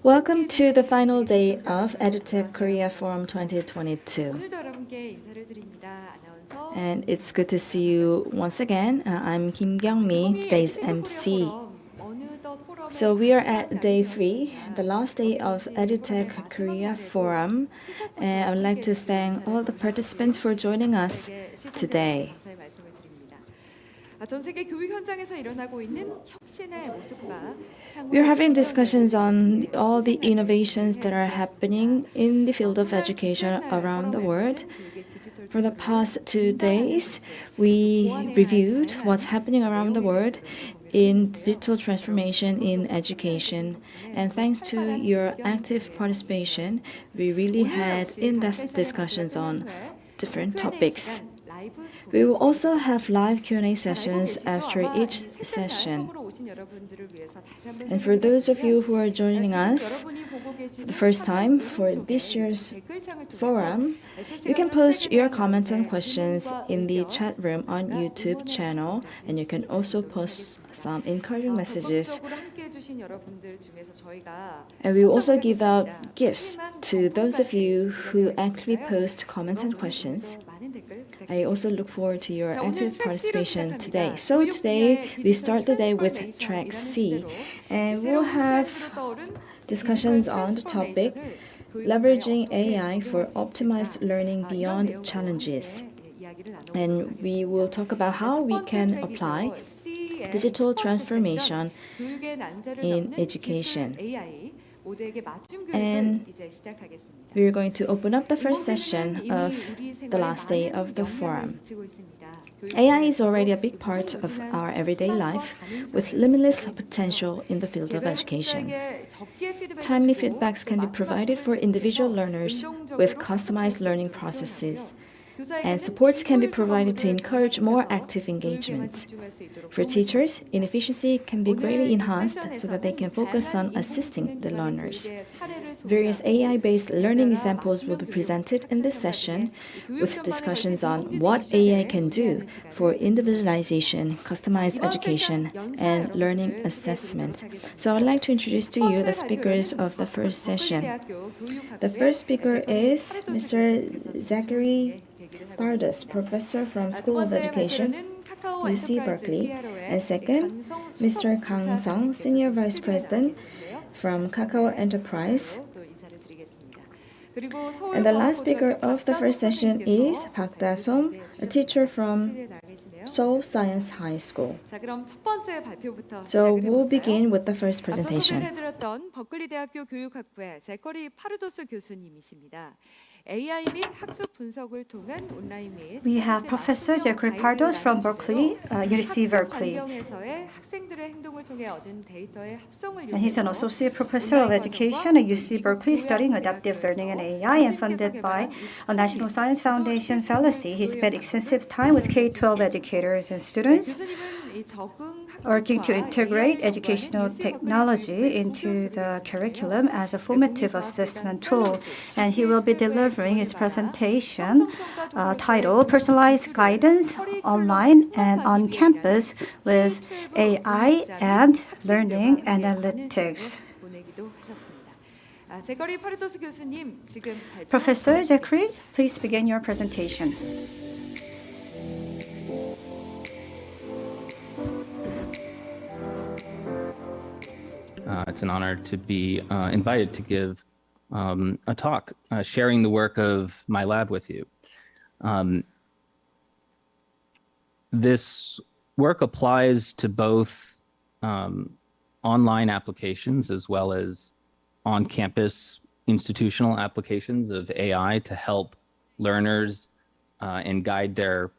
Welcome to the final day of EdTech Korea Forum 2022. And it's good to see you once again. I'm Kim Kyung-mi, today's MC. So we are at day 3, the last day of EdTech Korea Forum. And I would like to thank all the participants for joining us today. We're having discussions on all the innovations that are happening in the field of education around the world. For the past 2 days, we reviewed what's happening around the world in digital transformation in education. And thanks to your active participation, we really had in-depth discussions on different topics. We will also have live Q&A sessions after each session. And for those of you who are joining us for the first time for this year's forum, you can post your comments and questions in the chat room on YouTube channel, and you can also post some encouraging messages. And we will also give out gifts to those of you who actually post comments and questions. I also look forward to your active participation today. So today, we start the day with TRACK-C, and we'll have discussions on the topic, leveraging AI for optimized learning beyond challenges. And we will talk about how we can apply digital transformation in education. And we're going to open up the first session of the last day of the forum. AI is already a big part of our everyday life, with limitless potential in the field of education. Timely feedbacks can be provided for individual learners with customized learning processes, and supports can be provided to encourage more active engagement. For teachers, inefficiency can be greatly enhanced so that they can focus on assisting the learners. Various AI-based learning examples will be presented in this session, with discussions on what AI can do for individualization, customized education, and learning assessment. So I'd like to introduce to you the speakers of the first session. The first speaker is Mr. Zachary Pardos, professor from School of Education, UC Berkeley, and second, Mr. Kang, senior vice president from Kakao Enterprise. And the last speaker of the first session is Dasom, a teacher from Seoul Science High School. So we'll begin with the first presentation. We have Professor Zachary Pardos from Berkeley, UC Berkeley. And he's an associate professor of education at UC Berkeley, studying adaptive learning and AI, and funded by a National Science Foundation fellowship. He spent extensive time with K-12 educators and students, working to integrate educational technology into the curriculum as a formative assessment tool. And he will be delivering his presentation titled Personalized Guidance Online and on Campus with AI and Learning Analytics. Professor Zachary, please begin your presentation. It's an honor to be invited to give a talk sharing the work of my lab with you. This work applies to both online applications as well as on-campus institutional applications of AI to help learners and guide their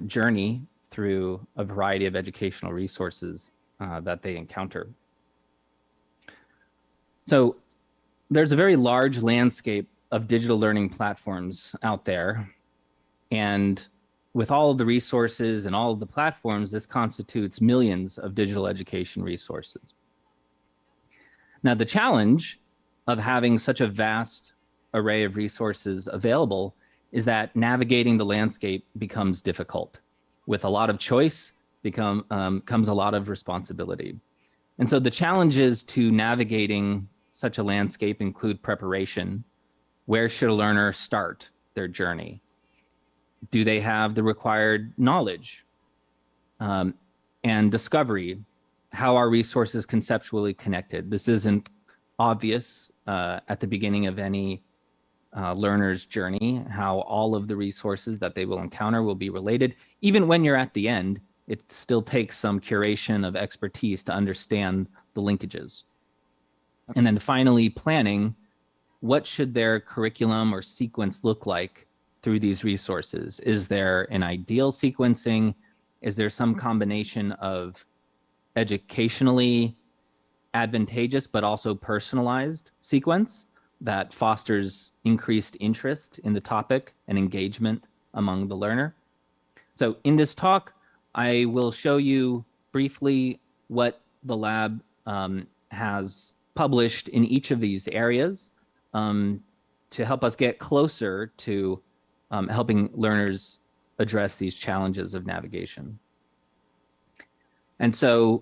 journey through a variety of educational resources that they encounter. So there's a very large landscape of digital learning platforms out there. And with all of the resources and all of the platforms, this constitutes millions of digital education resources. Now, the challenge of having such a vast array of resources available is that navigating the landscape becomes difficult. With a lot of choice comes a lot of responsibility. And so the challenges to navigating such a landscape include preparation. Where should a learner start their journey? Do they have the required knowledge? And discovery. How are resources conceptually connected? This isn't obvious at the beginning of any learner's journey, how all of the resources that they will encounter will be related. Even when you're at the end, it still takes some curation of expertise to understand the linkages. And then finally, planning. What should their curriculum or sequence look like through these resources? Is there an ideal sequencing? Is there some combination of educationally advantageous but also personalized sequence that fosters increased interest in the topic and engagement among the learner? So in this talk, I will show you briefly what the lab has published in each of these areas to help us get closer to helping learners address these challenges of navigation. And so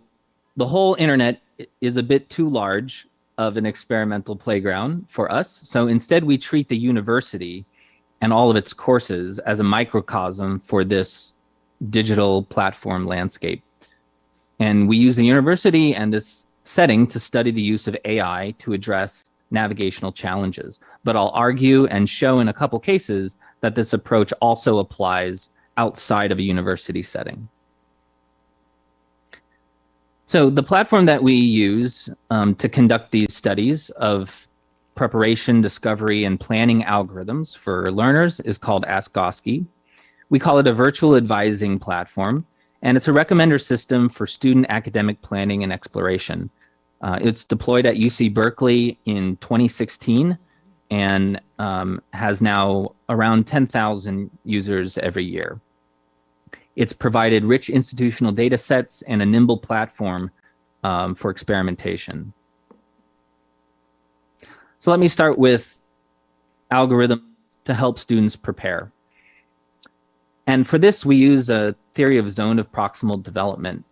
the whole internet is a bit too large of an experimental playground for us. So instead we treat the university and all of its courses as a microcosm for this digital platform landscape. And we use the university and this setting to study the use of AI to address navigational challenges. But I'll argue and show in a couple cases that this approach also applies outside of a university setting. So the platform that we use to conduct these studies of preparation, discovery, and planning algorithms for learners is called Ask Gosky. We call it a virtual advising platform, and it's a recommender system for student academic planning and exploration. It's deployed at UC Berkeley in 2016 and has now around 10,000 users every year. It's provided rich institutional data sets and a nimble platform for experimentation. So let me start with algorithms to help students prepare. And for this, we use a theory of zone of proximal development,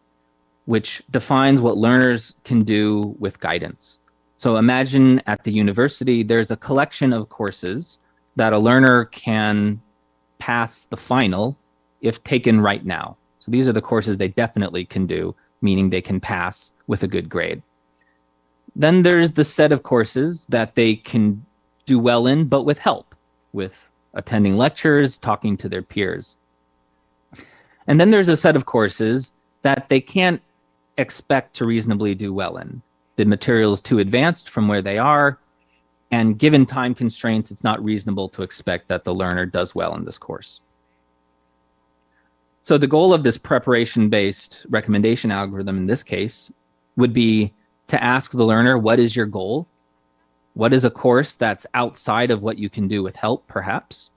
which defines what learners can do with guidance. So imagine at the university, there's a collection of courses that a learner can pass the final if taken right now. So these are the courses they definitely can do, meaning they can pass with a good grade. Then there's the set of courses that they can do well in, but with help, with attending lectures, talking to their peers. And then there's a set of courses that they can't expect to reasonably do well in. The material is too advanced from where they are, and given time constraints, it's not reasonable to expect that the learner does well in this course. So the goal of this preparation-based recommendation algorithm in this case would be to ask the learner, what is your goal? What is a course that's outside of what you can do with help, perhaps?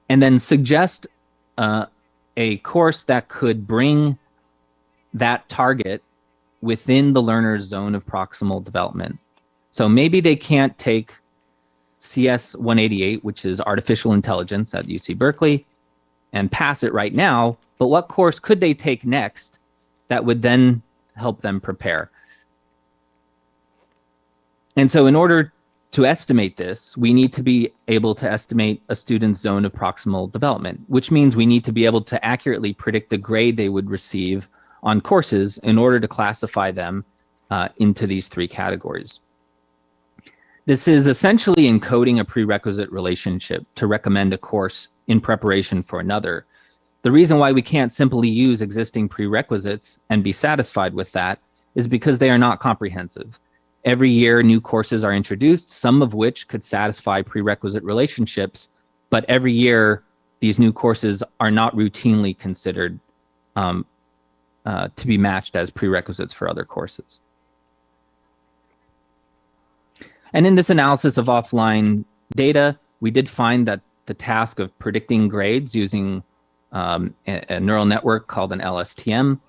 And then suggest a course that could bring that target within the learner's zone of proximal development. So maybe they can't take CS 188, which is artificial intelligence at UC Berkeley, and pass it right now, but what course could they take next that would then help them prepare? And so in order to estimate this, we need to be able to estimate a student's zone of proximal development, which means we need to be able to accurately predict the grade they would receive on courses in order to classify them into these three categories. This is essentially encoding a prerequisite relationship to recommend a course in preparation for another. The reason why we can't simply use existing prerequisites and be satisfied with that is because they are not comprehensive. Every year, new courses are introduced, some of which could satisfy prerequisite relationships, but every year, these new courses are not routinely considered to be matched as prerequisites for other courses. And in this analysis of offline data, we did find that the task of predicting grades using a neural network called an LSTM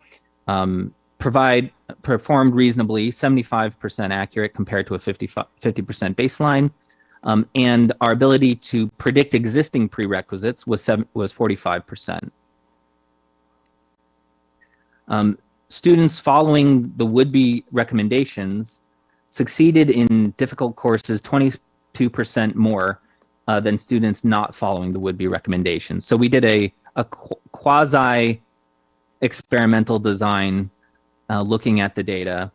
performed reasonably, 75% accurate compared to a 50% baseline. And our ability to predict existing prerequisites was 45%. students following the would-be recommendations succeeded in difficult courses 22% more than students not following the would-be recommendations. So we did a quasi-experimental design looking at the data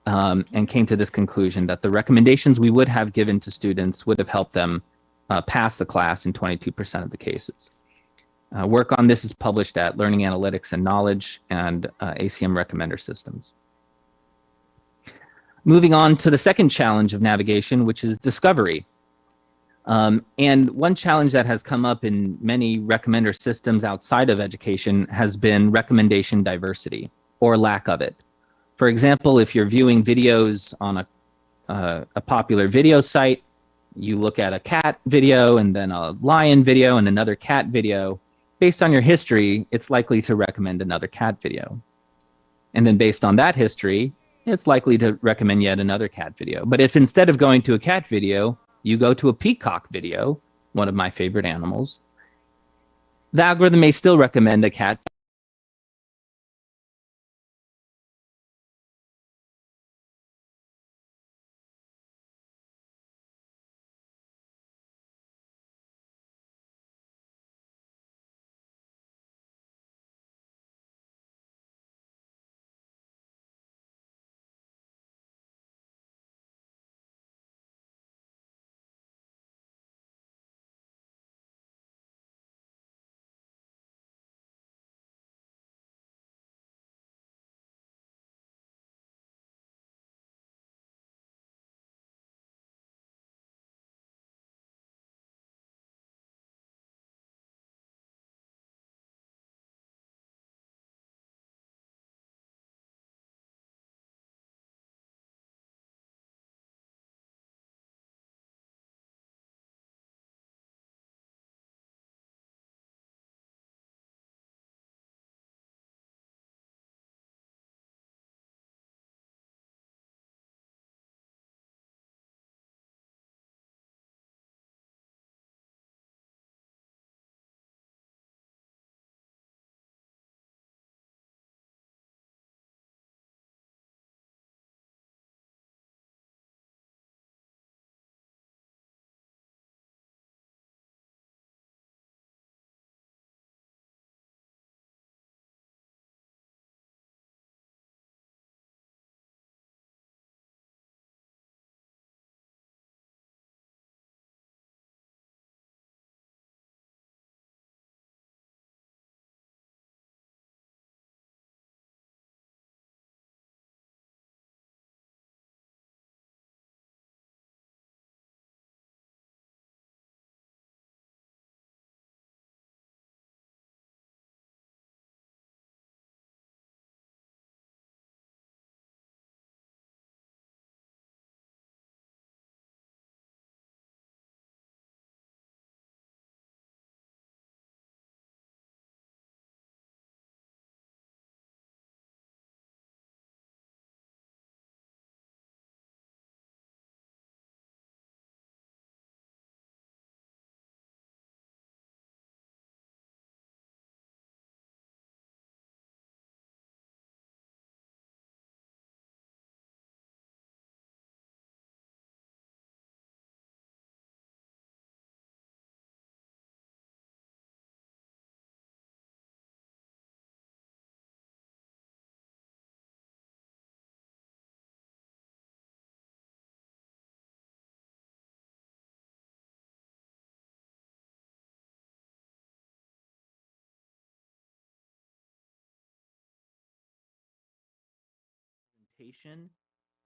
and came to this conclusion that the recommendations we would have given to students would have helped them pass the class in 22% of the cases. Work on this is published at Learning Analytics and Knowledge and ACM Recommender Systems. Moving on to the second challenge of navigation, which is discovery. And one challenge that has come up in many recommender systems outside of education has been recommendation diversity or lack of it. For example, if you're viewing videos on a popular video site, you look at a cat video and then a lion video and another cat video. Based on your history, it's likely to recommend another cat video. And then based on that history, it's likely to recommend yet another cat video. But if instead of going to a cat video, you go to a peacock video, one of my favorite animals, the algorithm may still recommend a cat.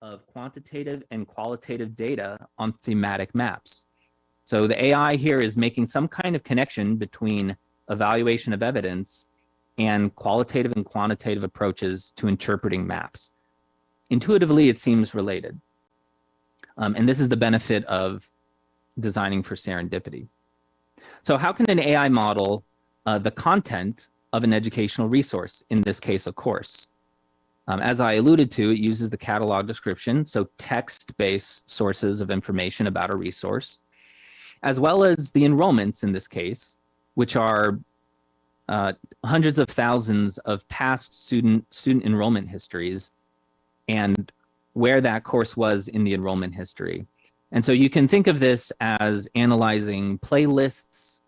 Of quantitative and qualitative data on thematic maps. So the AI here is making some kind of connection between evaluation of evidence and qualitative and quantitative approaches to interpreting maps. Intuitively, it seems related. And this is the benefit of designing for serendipity. So how can an AI model the content of an educational resource, in this case, a course? As I alluded to, it uses the catalog description, so text-based sources of information about a resource, as well as the enrollments in this case, which are hundreds of thousands of past student enrollment histories and where that course was in the enrollment history. And so you can think of this as analyzing playlists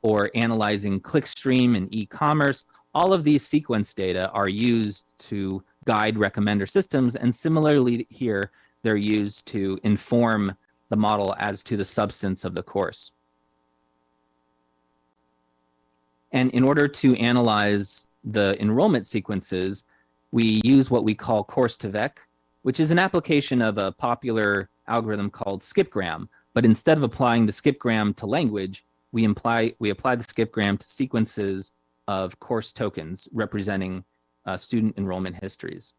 or analyzing clickstream and e-commerce. All of these sequence data are used to guide recommender systems, and similarly here, they're used to inform the model as to the substance of the course. And in order to analyze the enrollment sequences, we use what we call Course-to-Vec, which is an application of a popular algorithm called skipgram. But instead of applying the skipgram to language, we apply the skipgram to sequences of course tokens representing student enrollment histories.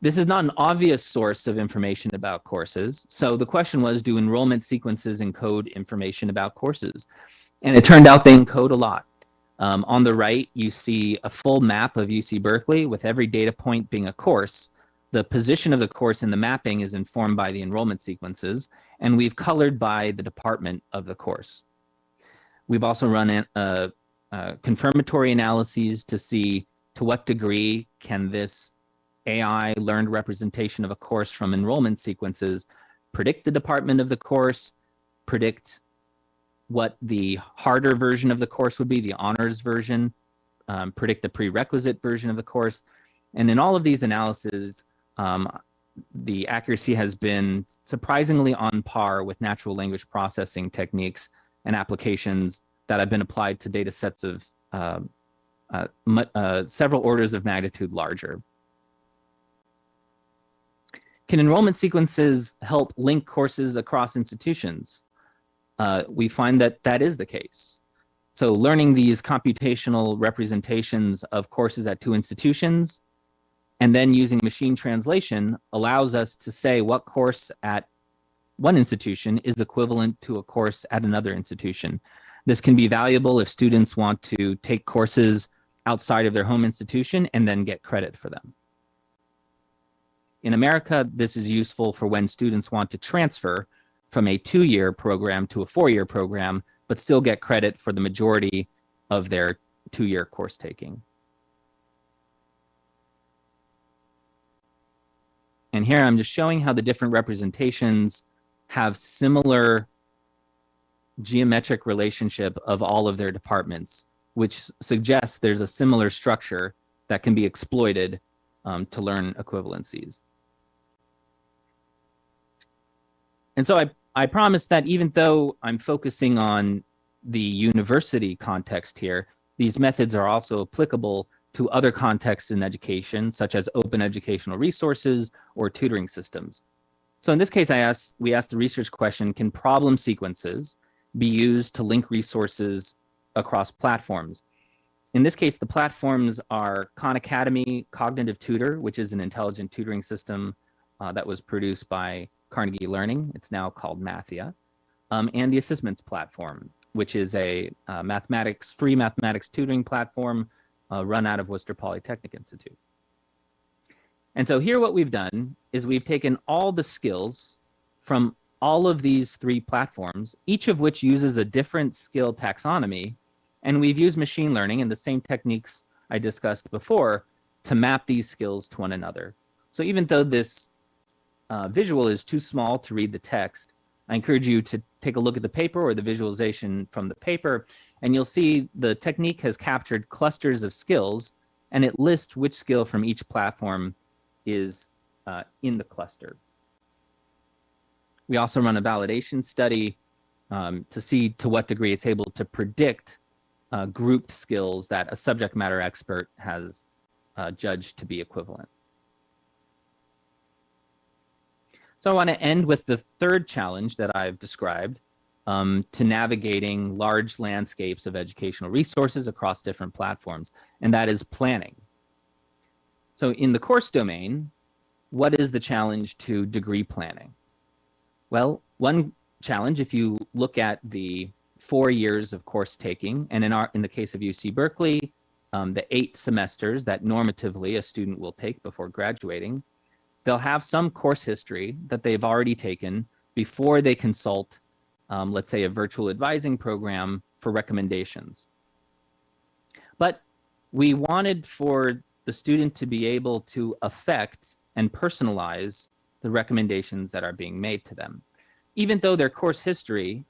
This is not an obvious source of information about courses. So the question was, do enrollment sequences encode information about courses? And it turned out they encode a lot. On the right, you see a full map of UC Berkeley with every data point being a course. The position of the course in the mapping is informed by the enrollment sequences, and we've colored by the department of the course. We've also run confirmatory analyses to see to what degree can this AI learned representation of a course from enrollment sequences predict the department of the course, predict what the harder version of the course would be, the honors version, predict the prerequisite version of the course. And in all of these analyses, the accuracy has been surprisingly on par with natural language processing techniques and applications that have been applied to data sets of several orders of magnitude larger. Can enrollment sequences help link courses across institutions? We find that that is the case. So learning these computational representations of courses at two institutions and then using machine translation allows us to say what course at one institution is equivalent to a course at another institution. This can be valuable if students want to take courses outside of their home institution and then get credit for them. In America, this is useful for when students want to transfer from a 2-year program to a 4-year program, but still get credit for the majority of their 2-year course taking. And here I'm just showing how the different representations have similar geometric relationship of all of their departments, which suggests there's a similar structure that can be exploited to learn equivalencies. And so I promised that even though I'm focusing on the university context here, these methods are also applicable to other contexts in education, such as open educational resources or tutoring systems. So in this case, we asked the research question, can problem sequences be used to link resources across platforms? In this case, the platforms are Khan Academy Cognitive Tutor, which is an intelligent tutoring system that was produced by Carnegie Learning. It's now called Mathia, and the Assessments platform, which is a free mathematics tutoring platform run out of Worcester Polytechnic Institute. And so here what we've done is we've taken all the skills from all of these 3 platforms, each of which uses a different skill taxonomy, and we've used machine learning and the same techniques I discussed before to map these skills to one another. So even though this visual is too small to read the text, I encourage you to take a look at the paper or the visualization from the paper, and you'll see the technique has captured clusters of skills, and it lists which skill from each platform is in the cluster. We also run a validation study to see to what degree it's able to predict grouped skills that a subject matter expert has judged to be equivalent. So I want to end with the 3rd challenge that I've described to navigating large landscapes of educational resources across different platforms, and that is planning. So in the course domain, what is the challenge to degree planning? Well, one challenge, if you look at the 4 years of course taking, and in the case of UC Berkeley, the 8 semesters that normatively a student will take before graduating, they'll have some course history that they've already taken before they consult, let's say, a virtual advising program for recommendations. But we wanted for the student to be able to affect and personalize the recommendations that are being made to them. Even though their course history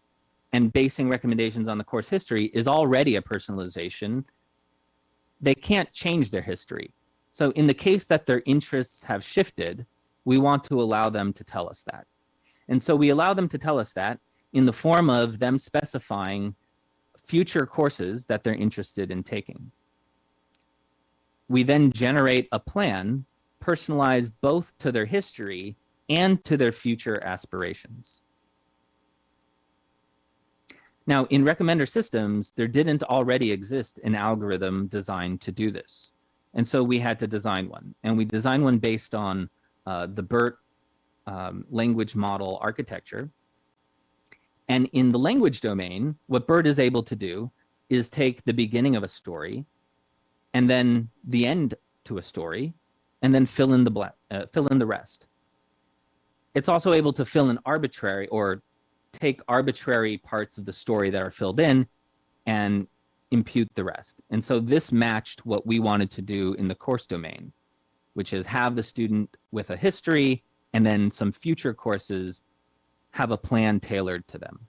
and basing recommendations on the course history is already a personalization, they can't change their history. So in the case that their interests have shifted, we want to allow them to tell us that. And so we allow them to tell us that in the form of them specifying future courses that they're interested in taking. We then generate a plan personalized both to their history and to their future aspirations. Now, in recommender systems, there didn't already exist an algorithm designed to do this. And so we had to design one. And we designed one based on the BERT language model architecture. And in the language domain, what BERT is able to do is take the beginning of a story and then the end to a story and then fill in the rest. It's also able to fill in arbitrary or take arbitrary parts of the story that are filled in and impute the rest. And so this matched what we wanted to do in the course domain, which is have the student with a history and then some future courses have a plan tailored to them.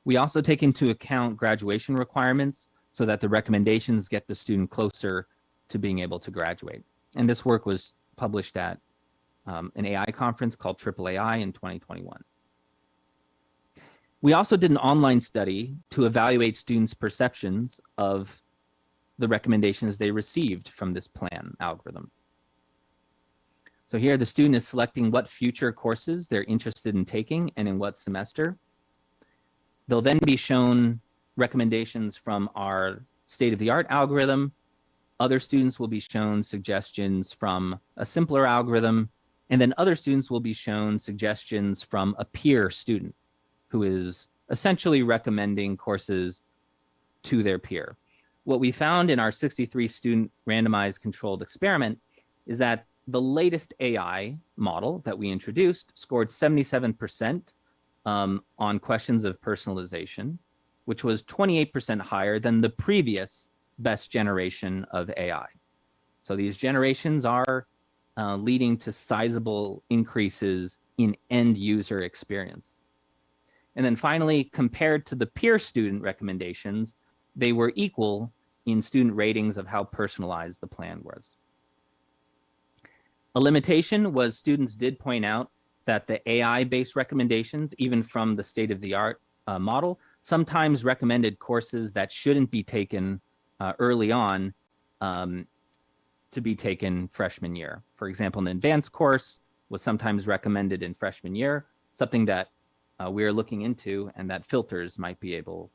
We also take into account graduation requirements so that the recommendations get the student closer to being able to graduate. And this work was published at an AI conference called AAAI in 2021. We also did an online study to evaluate students' perceptions of the recommendations they received from this plan algorithm. So here the student is selecting what future courses they're interested in taking and in what semester. They'll then be shown recommendations from our state-of-the-art algorithm. Other students will be shown suggestions from a simpler algorithm, and then other students will be shown suggestions from a peer student who is essentially recommending courses to their peer. What we found in our 63 student randomized controlled experiment is that the latest AI model that we introduced scored 77% on questions of personalization, which was 28% higher than the previous best generation of AI. So these generations are leading to sizable increases in end user experience. And then finally, compared to the peer student recommendations, they were equal in student ratings of how personalized the plan was. A limitation was students did point out that the AI-based recommendations, even from the state-of-the-art model, sometimes recommended courses that shouldn't be taken early on to be taken freshman year. For example, an advanced course was sometimes recommended in freshman year, something that we are looking into and that filters might be able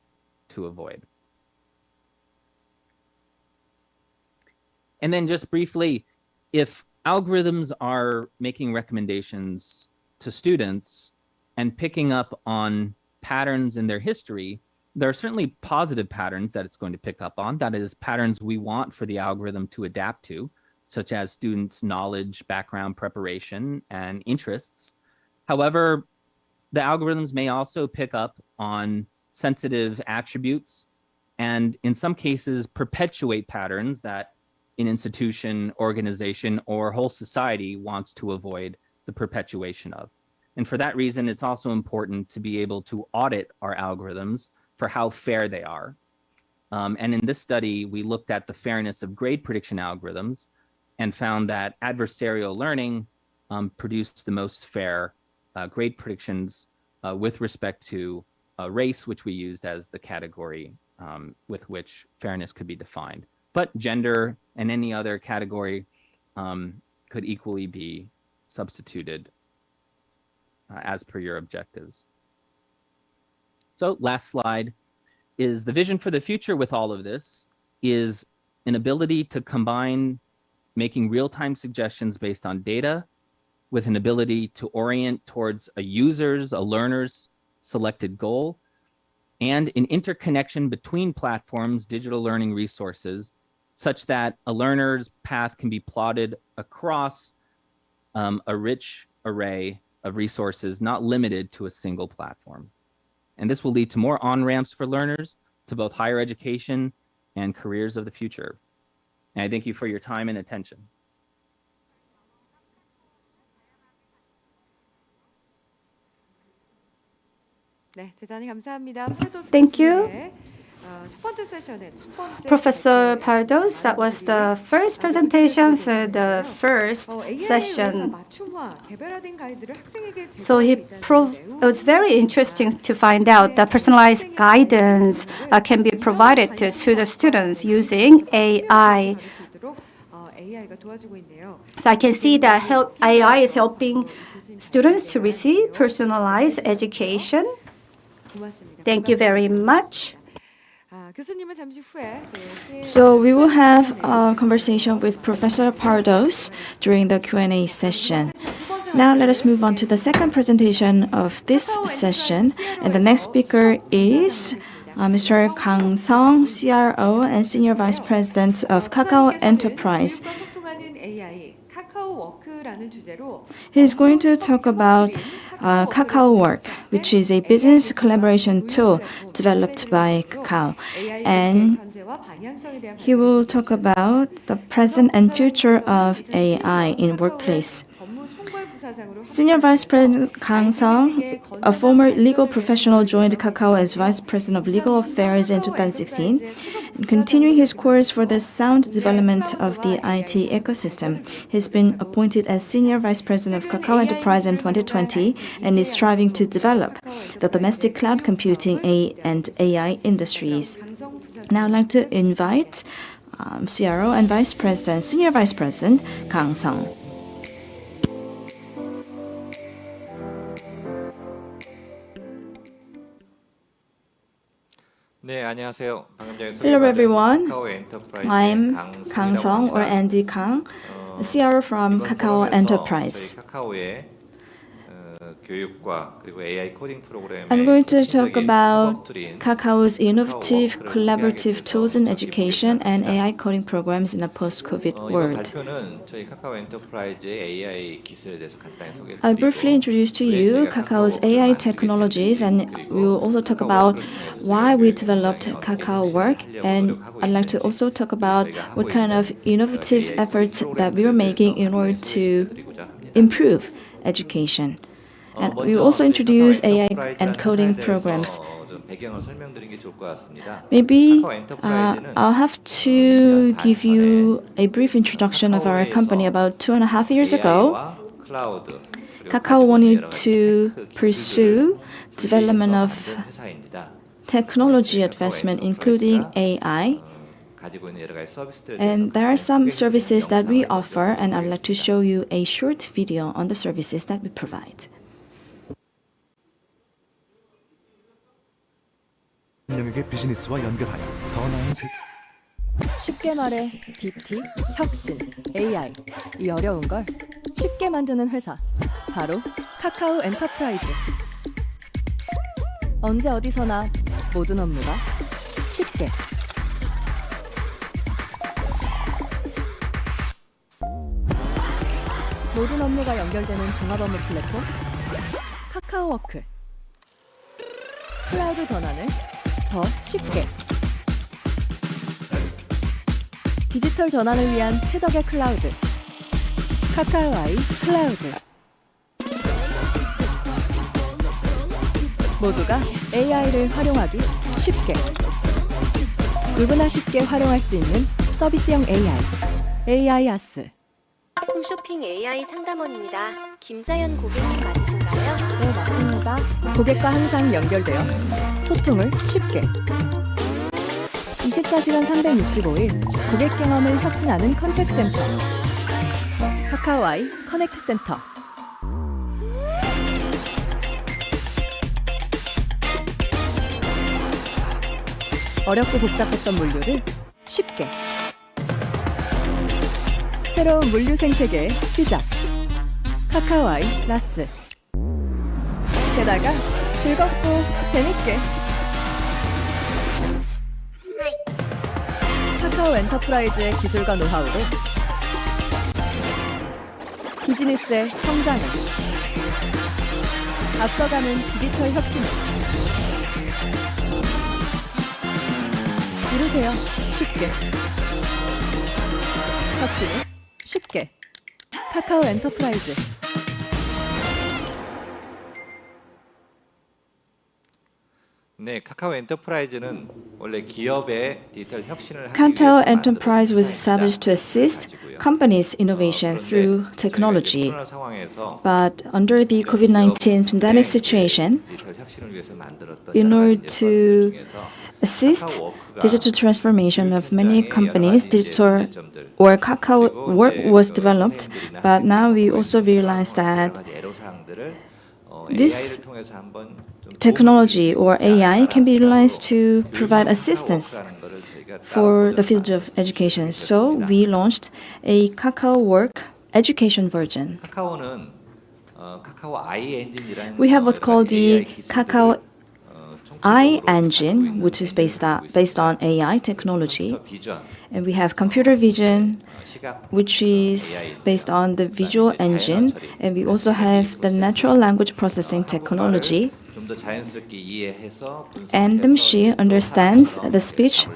to avoid. And then just briefly, if algorithms are making recommendations to students and picking up on patterns in their history, there are certainly positive patterns that it's going to pick up on. That is, patterns we want for the algorithm to adapt to, such as students' knowledge, background, preparation, and interests. However, the algorithms may also pick up on sensitive attributes and in some cases perpetuate patterns that an institution, organization, or whole society wants to avoid the perpetuation of. And for that reason, it's also important to be able to audit our algorithms for how fair they are. And in this study, we looked at the fairness of grade prediction algorithms and found that adversarial learning produced the most fair grade predictions with respect to race, which we used as the category with which fairness could be defined. But gender and any other category could equally be substituted as per your objectives. So last slide is the vision for the future with all of this is an ability to combine making real-time suggestions based on data with an ability to orient towards a user's, a learner's selected goal, and an interconnection between platforms, digital learning resources, such that a learner's path can be plotted across a rich array of resources, not limited to a single platform. And this will lead to more on-ramps for learners to both higher education and careers of the future. And I thank you for your time and attention. Thank you, Professor Pardos. That was the first presentation for the first session. So it was very interesting to find out that personalized guidance can be provided to the students using AI. So I can see that AI is helping students to receive personalized education. Thank you very much. So we will have a conversation with Professor Pardos during the Q&A session. Now let us move on to the second presentation of this session. And the next speaker is Mr. Kang Seong, CRO and Senior Vice President of Kakao Enterprise. He's going to talk about Kakao Work, which is a business collaboration tool developed by Kakao. And he will talk about the present and future of AI in workplace. Senior Vice President Kang Seong, a former legal professional, joined Kakao as Vice President of Legal Affairs in 2016, and continuing his course for the sound development of the IT ecosystem. He's been appointed as Senior Vice President of Kakao Enterprise in 2020 and is striving to develop the domestic cloud computing and AI industries. Now I'd like to invite CRO and Senior Vice President Kang Seong. Hello everyone, I'm Kang Seong or Andy Kang, CRO from Kakao Enterprise. I'm going to talk about Kakao's innovative collaborative tools in education and AI coding programs in a post-COVID world. I'll briefly introduce to you Kakao's AI technologies, and we will also talk about why we developed Kakao Work, and I'd like to also talk about what kind of innovative efforts that we are making in order to improve education. And we will also introduce AI and coding programs. Maybe I'll have to give you a brief introduction of our company. About 2.5 years ago, Kakao wanted to pursue development of technology advancement, including AI. And there are some services that we offer, and I'd like to show you a short video on the services that we provide. 비즈니스와 연결하여 더 나은 세계. 쉽게 말해 BT, 혁신, AI 이 어려운 걸 쉽게 만드는 회사 바로 카카오 엔터프라이즈. 언제 어디서나 모든 업무가 쉽게 모든 업무가 연결되는 종합 업무 플랫폼 카카오 워크. 클라우드 전환을 더 쉽게 디지털 전환을 위한 최적의 클라우드 카카오 아이 클라우드. 모두가 AI를 활용하기 쉽게 누구나 쉽게 활용할 수 있는 서비스형 AI AI 아스. 홈쇼핑 AI 상담원입니다. 김자연 고객님 맞으신가요? 네, 맞습니다. 고객과 항상 연결되어 소통을 쉽게 24시간 365일 고객 경험을 혁신하는 컨택트 센터 카카오 아이 커넥트 센터. 어렵고 복잡했던 물류를 쉽게 새로운 물류 생태계의 시작 카카오 아이 라스. 게다가 즐겁고 재밌게 카카오 엔터프라이즈의 기술과 노하우로 비즈니스의 성장을 앞서가는 디지털 혁신을 이루세요. 쉽게. 혁신을 쉽게. 카카오 엔터프라이즈. 네, 카카오 엔터프라이즈는 원래 기업의 디지털 혁신을 하기 Kakao 위해서 Enterprise was 만들어진 established to assist companies' innovation through technology. 코로나 상황에서 But under the COVID-19 pandemic situation, 디지털 혁신을 위해서 만들었던 in 여러 order 가지 to 서비스 중에서 assist digital transformation of many companies, digital or Kakao Work was developed, but now we also realize that this technology or AI can be utilized to provide assistance for the field of education. So we launched a Kakao Work education version. 카카오는 카카오 아이 엔진이라는 We have what's called the Kakao I engine, which is based on AI technology. 비전, And we have computer vision, 시각, which is based on the visual engine. And we also have the natural language processing technology. 좀더 자연스럽게 이해해서 And the machine understands the speech,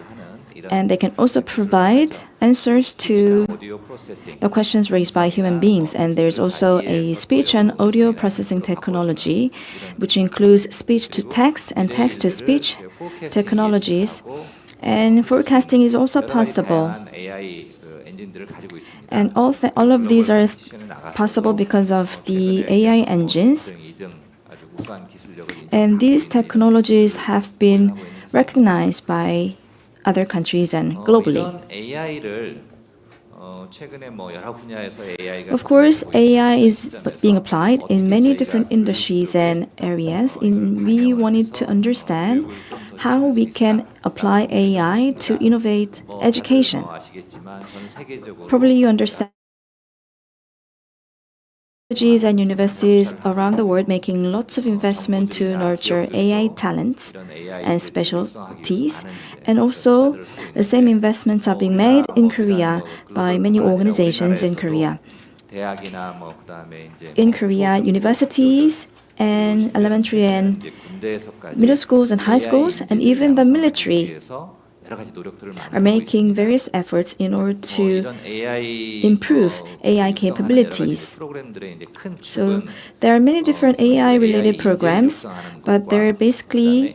and they can also provide answers to 오디오 프로세싱, the questions raised by human beings. And there's also a speech and audio processing technology, which includes speech to text and text to speech technologies. And forecasting is also possible. AI 엔진들을 가지고 있습니다. And all of these are possible because of the AI engines. 2등 아주 우수한 기술력을 And these technologies have been recognized by other countries and globally. 이런 AI를 최근에 뭐 여러 분야에서 AI가 Of course, AI is being applied in many different industries and areas. We wanted to understand how we can apply AI to innovate education. 아시겠지만 전 세계적으로 Probably you understand colleges and universities around the world making lots of investment to nurture AI talents and specialties. And also, the same investments are being made in Korea by many organizations in Korea. 대학이나 뭐 그다음에 이제 In Korea, universities and elementary and 군대에서까지 middle schools and high schools, and even the military 여러 가지 노력들을 are making various efforts in order to improve AI capabilities. So there are many different AI-related programs, but they're basically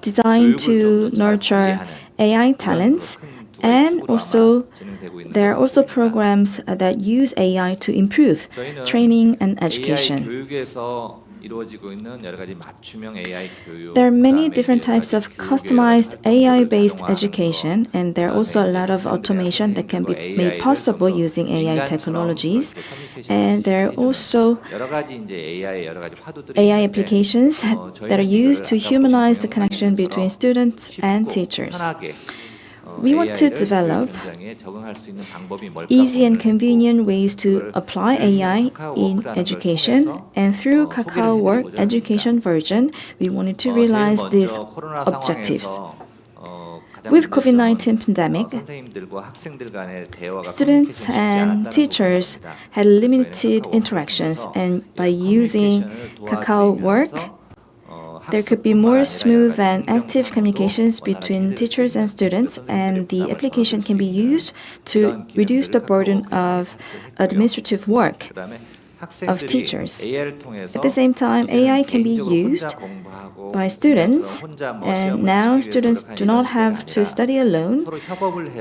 designed to nurture AI talents, and also there are also programs that use AI to improve training and education. There are many different types of customized AI-based education, and there are also a lot of automation that can be made possible using AI technologies. And there are also AI applications that are used to humanize the connection between students and teachers. We want to develop easy and convenient ways to apply AI in education, and through Kakao Work education version, we wanted to realize these objectives. With COVID-19 pandemic, students and teachers had limited interactions, and by using Kakao Work, there could be more smooth and active communications between teachers and students, and the application can be used to reduce the burden of administrative work of teachers. At the same time, AI can be used by students, and now students do not have to study alone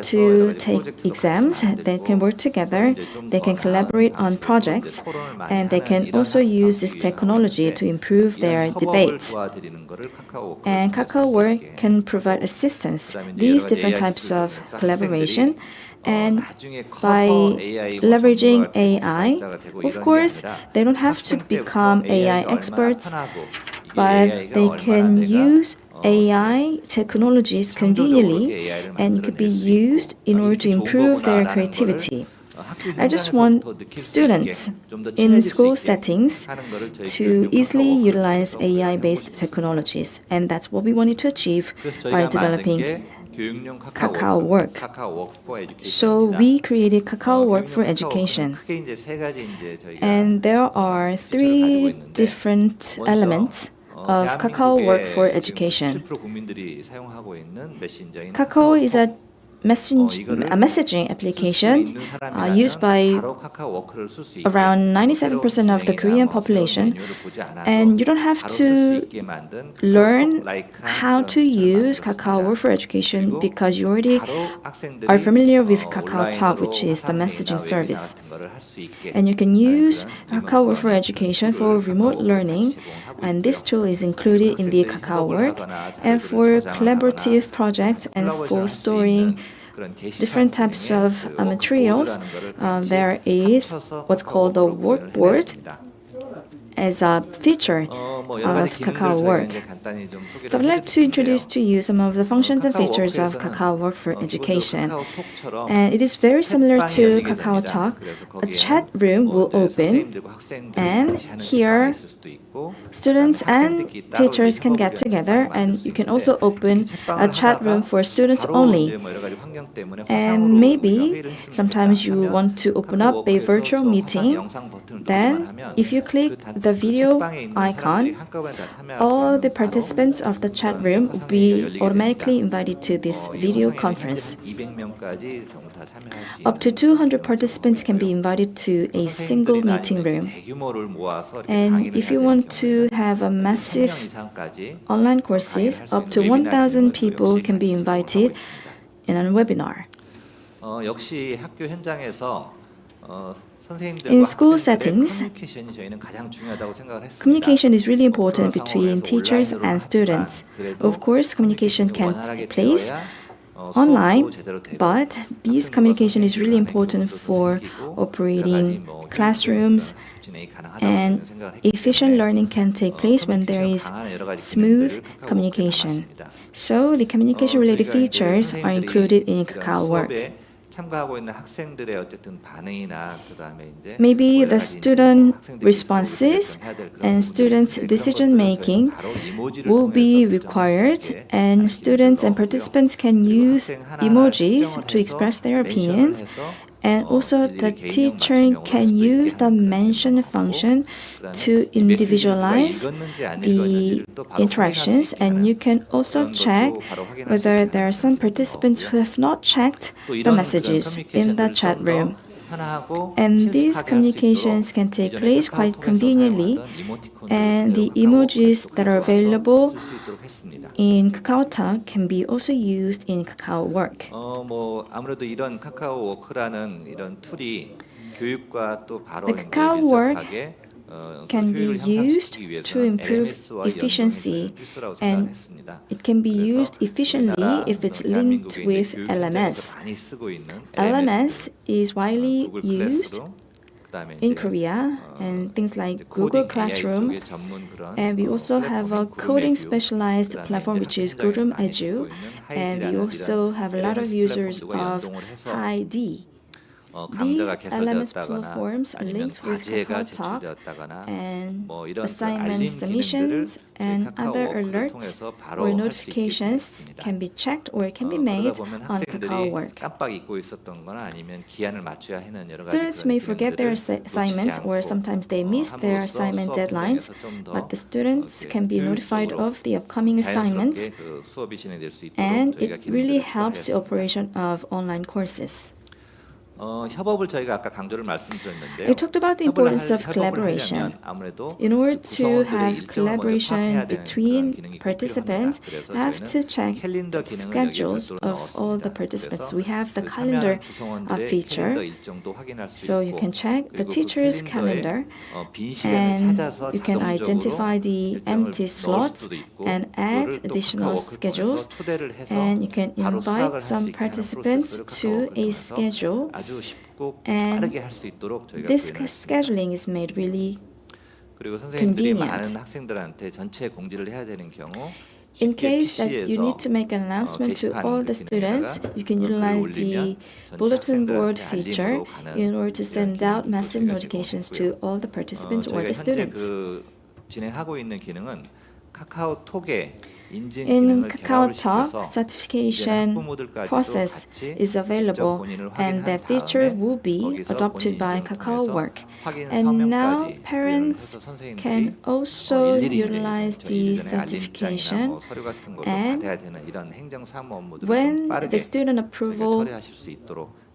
to take exams. They can work together, they can collaborate on projects, and they can also use this technology to improve their debates. And Kakao Work can provide assistance, these different types of collaboration. And by leveraging AI, of course, they don't have to become AI experts, but they can use AI technologies conveniently, and it could be used in order to improve their creativity. I just want students in school settings to easily utilize AI-based technologies, and that's what we wanted to achieve by developing 교육용 Kakao Work. Kakao Work for Education. So we created Kakao Work for Education. 크게 이제 세 가지 이제 저희가 And there are three different elements of Kakao Work for Education. 7% 국민들이 사용하고 있는 메신저인 Kakao is a messaging application used by around 97% of the Korean population, and you don't have to learn how to use Kakao Work for Education because you already are familiar with Kakao Talk, which is the messaging service. And you can use Kakao Work for Education for remote learning, and this tool is included in the Kakao Work, and for collaborative projects and for storing different types of materials. There is what's called the workboard as a feature of Kakao Work. So I'd like to introduce to you some of the functions and features of Kakao Work for Education. And it is very similar to Kakao Talk. A chat room will open, and here students and teachers can get together, and you can also open a chat room for students only. And maybe sometimes you want to open up a virtual meeting. Then if you click the video icon, all the participants of the chat room will be automatically invited to this video conference. Up to 200 participants can be invited to a single meeting room. And if you want to have a massive online courses, up to 1,000 people can be invited in a webinar. 역시 학교 현장에서 In school settings, communication is really important between teachers and students. Of course, communication can take place online, but this communication is really important for operating classrooms, and efficient learning can take place when there is smooth communication. So the communication-related features are included in Kakao Work. Maybe the student responses and students' decision-making will be required, and students and participants can use emojis to express their opinions. And also the teacher can use the mention function to individualize the interactions, and you can also check whether there are some participants who have not checked the messages in the chat room. And these communications can take place quite conveniently, and the emojis that are available in Kakao Talk can be also used in Kakao Work. 아무래도 이런 카카오 워크라는 이런 툴이 교육과 또 바로 The Kakao Work 밀접하게 can be used to improve efficiency, and it can be used efficiently if it's linked with LMS. LMS is widely used in Korea, and things like Google Classroom, and we also have a coding specialized platform which is Gurum Edu, and we also have a lot of users of ID. These LMS platforms are linked with Kakao Talk, and assignment submissions and other alerts or notifications can be checked or can be made on Kakao Work. Students may forget their assignments, or sometimes they miss their assignment deadlines, but the students can be notified of the upcoming assignments, and it really helps the operation of online courses. 협업을 저희가 아까 강조를 말씀드렸는데요. I talked about the importance of collaboration. In order to have collaboration between participants, you have to check the schedules of all the participants. We have the calendar feature, so you can check the teacher's calendar, and you can identify the empty slots and add additional schedules, and you can invite some participants to a schedule. And this scheduling is made really convenient. In case that you need to make an announcement to all the students, you can utilize the bulletin board feature in order to send out massive notifications to all the participants or the students. 진행하고 있는 기능은 카카오톡에 In Kakao Talk, certification process is available, and that feature will be adopted by Kakao Work. And now parents can also utilize the certification, and when the student approval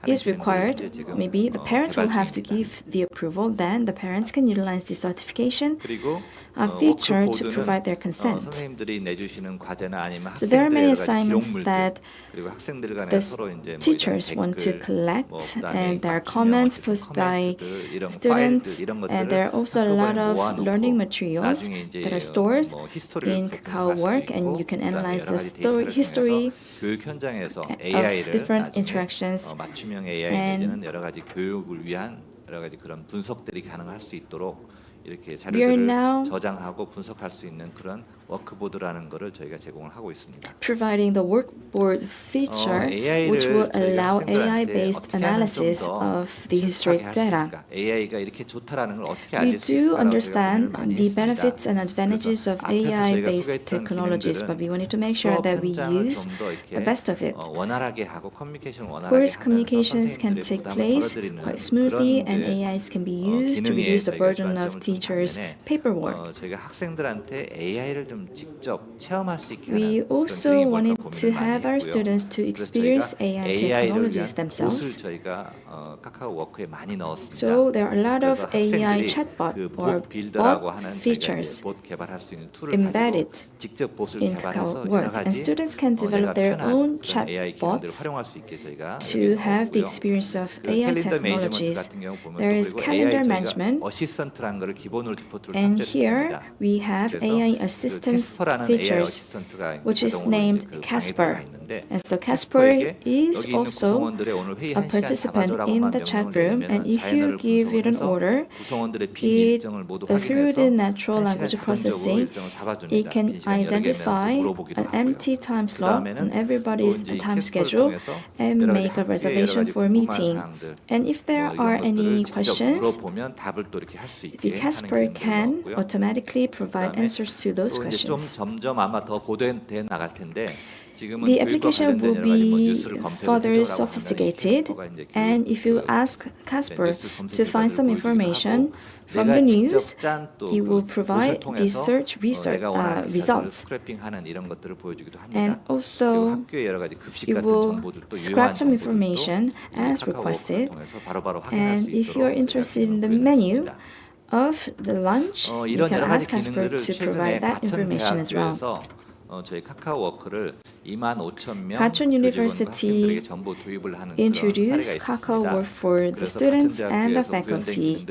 is required, maybe the parents will have to give the approval, then the parents can utilize the certification feature to provide their consent. So there are many assignments that the teachers want to collect, and there are comments posted by students, and there are also a lot of learning materials that are stored in Kakao Work, and you can analyze the history of different interactions. And we are now providing the workboard feature, which will allow AI-based analysis of the historic data. We do understand the benefits and advantages of AI-based technologies, but we wanted to make sure that we use the best of it. Of course, communications can take place quite smoothly, and AIs can be used to reduce the burden of teachers' paperwork. We also wanted to have our students to experience AI technologies themselves. So there are a lot of AI chatbot or bot features embedded in Kakao Work, and students can develop their own chatbots to have the experience of AI technologies. There is calendar management, and here we have AI assistance features, which is named Casper. And so Casper is also a participant in the chat room, and if you give it an order, through the natural language processing, it can identify an empty time slot on everybody's time schedule and make a reservation for a meeting. And if there are any questions, the Casper can automatically provide answers to those questions. The application will be further sophisticated, and if you ask Casper to find some information from the news, it will provide the search results. And also, it will scrap some information as requested. And if you are interested in the menu of the lunch, you can ask Casper to provide that information as well. Gachon University introduced Kakao Work for the students and the faculty,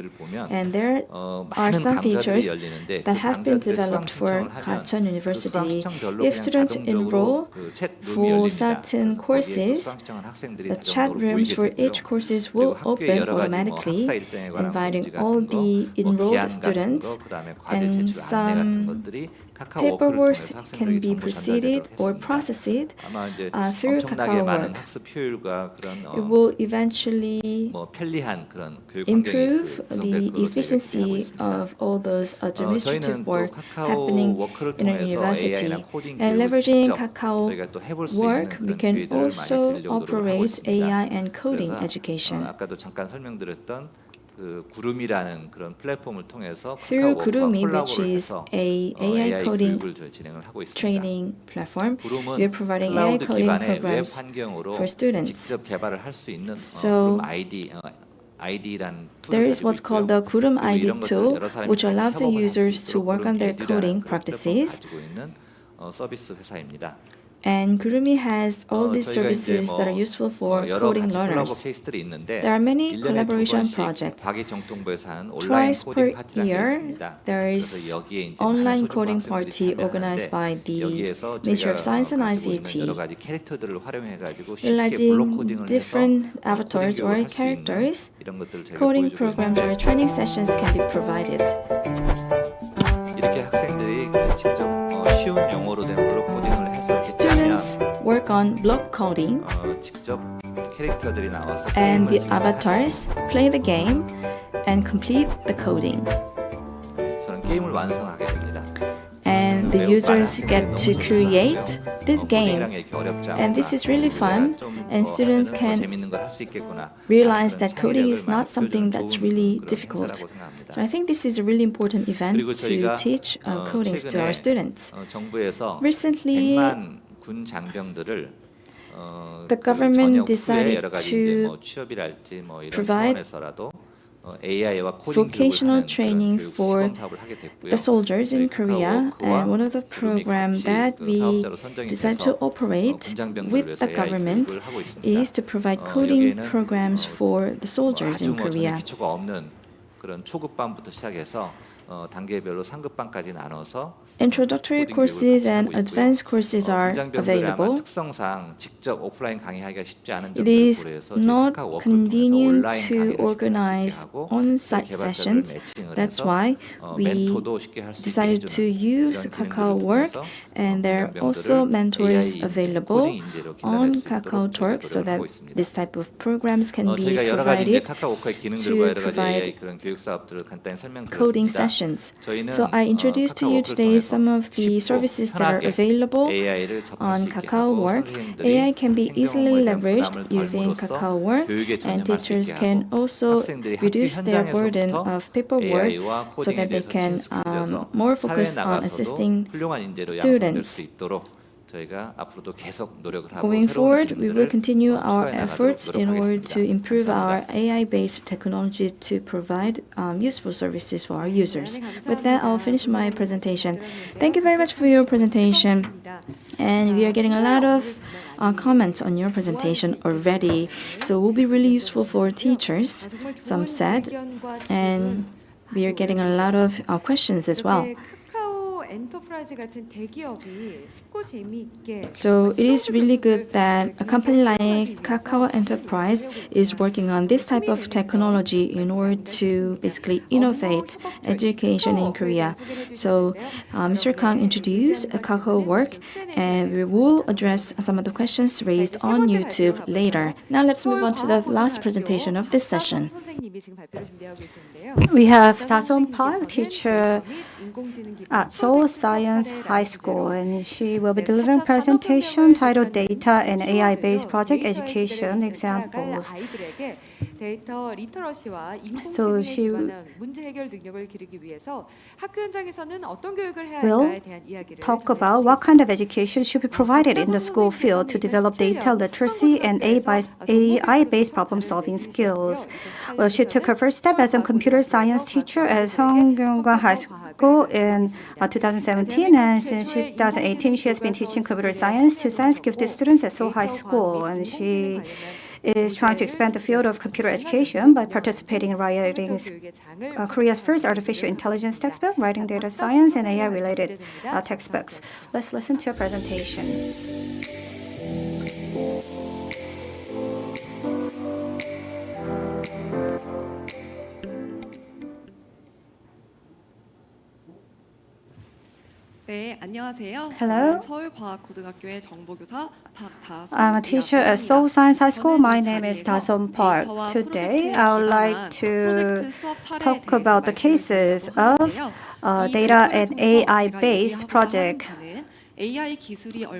and there are some features that have been developed for Gachon University. If students enroll for certain courses, the chat rooms for each courses will open automatically, inviting all the enrolled students, and some paperwork can be proceeded or processed through Kakao Work. It will eventually improve the efficiency of all those administrative work happening in a university. And leveraging Kakao Work, we can also operate AI and coding education. Through Kurumi, which is a AI coding training platform, we are providing AI coding programs for students. So there is what's called the Kurum ID tool, which allows the users to work on their coding practices. And Kurumi has all these services that are useful for coding learners. There are many collaboration projects. Twice per year, there is online coding party organized by the Ministry of Science and ICT, utilizing different avatars or characters. Coding programs or training sessions can be provided. Students work on block coding, and the avatars play the game and complete the coding. And the users get to create this game. And this is really fun, and students can realize that coding is not something that's really difficult. So I think this is a really important event to teach coding to our students. Recently, the government decided to provide vocational training for the soldiers in Korea, and one of the programs that we decided to operate with the government is to provide coding programs for the soldiers in Korea. Introductory courses and advanced courses are available. It is not convenient to organize on-site sessions. That's why we decided to use Kakao Work, and there are also mentors available on Kakao Talk so that this type of programs can be provided to provide coding sessions. So I introduced to you today some of the services that are available on Kakao Work. AI can be easily leveraged using Kakao Work, and teachers can also reduce their burden of paperwork so that they can more focus on assisting students. Going forward, we will continue our efforts in order to improve our AI-based technology to provide useful services for our users. With that, I'll finish my presentation. Thank you very much for your presentation. And we are getting a lot of comments on your presentation already, so it will be really useful for teachers, some said, and we are getting a lot of questions as well. So it is really good that a company like Kakao Enterprise is working on this type of technology in order to basically innovate education in Korea. So Mr. Kang introduced Kakao Work, and we will address some of the questions raised on YouTube later. Now let's move on to the last presentation of this session. We have Dasom Park, teacher at Seoul Science High School, and she will be delivering a presentation titled Data and AI-Based Project Education Examples. So she will talk about what kind of education should be provided in the school field to develop data literacy and AI-based problem-solving skills. Well, she took her first step as a computer science teacher at Seong High School in 2017, and since 2018 she has been teaching computer science to science-gifted students at Seoul High School, and she is trying to expand the field of computer education by participating in writing Korea's first artificial intelligence textbook, writing data science and AI-related textbooks. Let's listen to a presentation. Hello. I'm a teacher at Seoul Science High School. My name is Dasom Park. Today, I would like to talk about the cases of data and AI-based project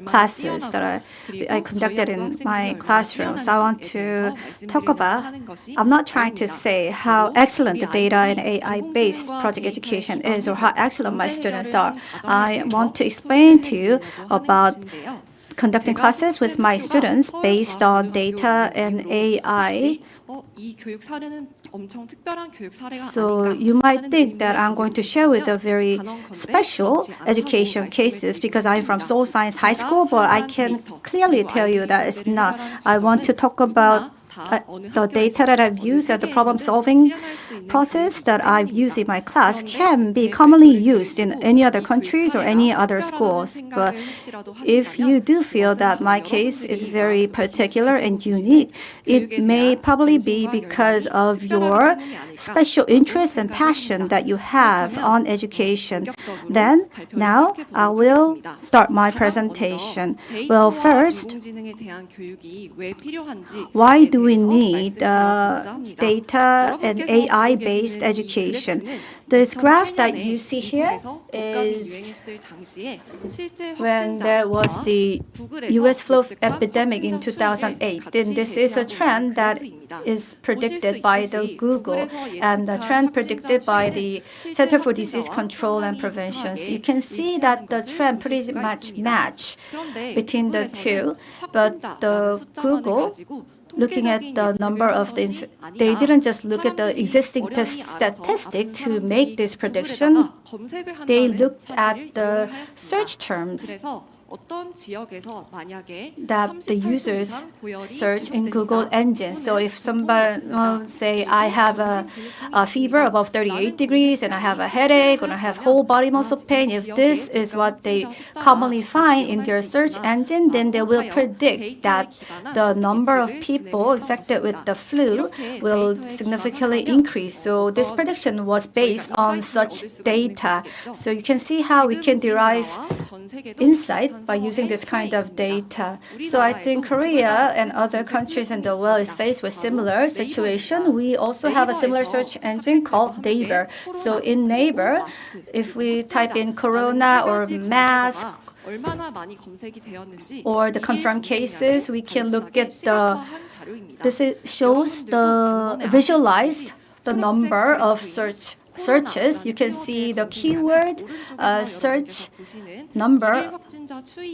classes that I conducted in my classroom. So I want to talk about, I'm not trying to say how excellent the data and AI-based project education is or how excellent my students are. I want to explain to you about conducting classes with my students based on data and AI. So you might think that I'm going to share with a very special education cases because I'm from Seoul Science High School, but I can clearly tell you that it's not. I want to talk about the data that I've used and the problem-solving process that I've used in my class can be commonly used in any other countries or any other schools. But if you do feel that my case is very particular and unique, it may probably be because of your special interest and passion that you have on education. Then, now I will start my presentation. Well, first, why do we need data and AI-based education? This graph that you see here is when there was the US flu epidemic in 2008. Then this is a trend that is predicted by the Google and the trend predicted by the Center for Disease Control and Prevention. So you can see that the trend pretty much match between the two, but the Google, looking at the number of they didn't just look at the existing statistic to make this prediction. They looked at the search terms that the users search in Google engine. So if somebody say, I have a fever above 38 degrees and I have a headache and I have whole body muscle pain, if this is what they commonly find in their search engine, then they will predict that the number of people infected with the flu will significantly increase. So this prediction was based on such data. So you can see how we can derive insight by using this kind of data. So I think Korea and other countries in the world is faced with similar situation. We also have a similar search engine called Naver. So in Naver, if we type in corona or mask or the confirmed cases, we can look at shows the visualized the number of searches. You can see the keyword search number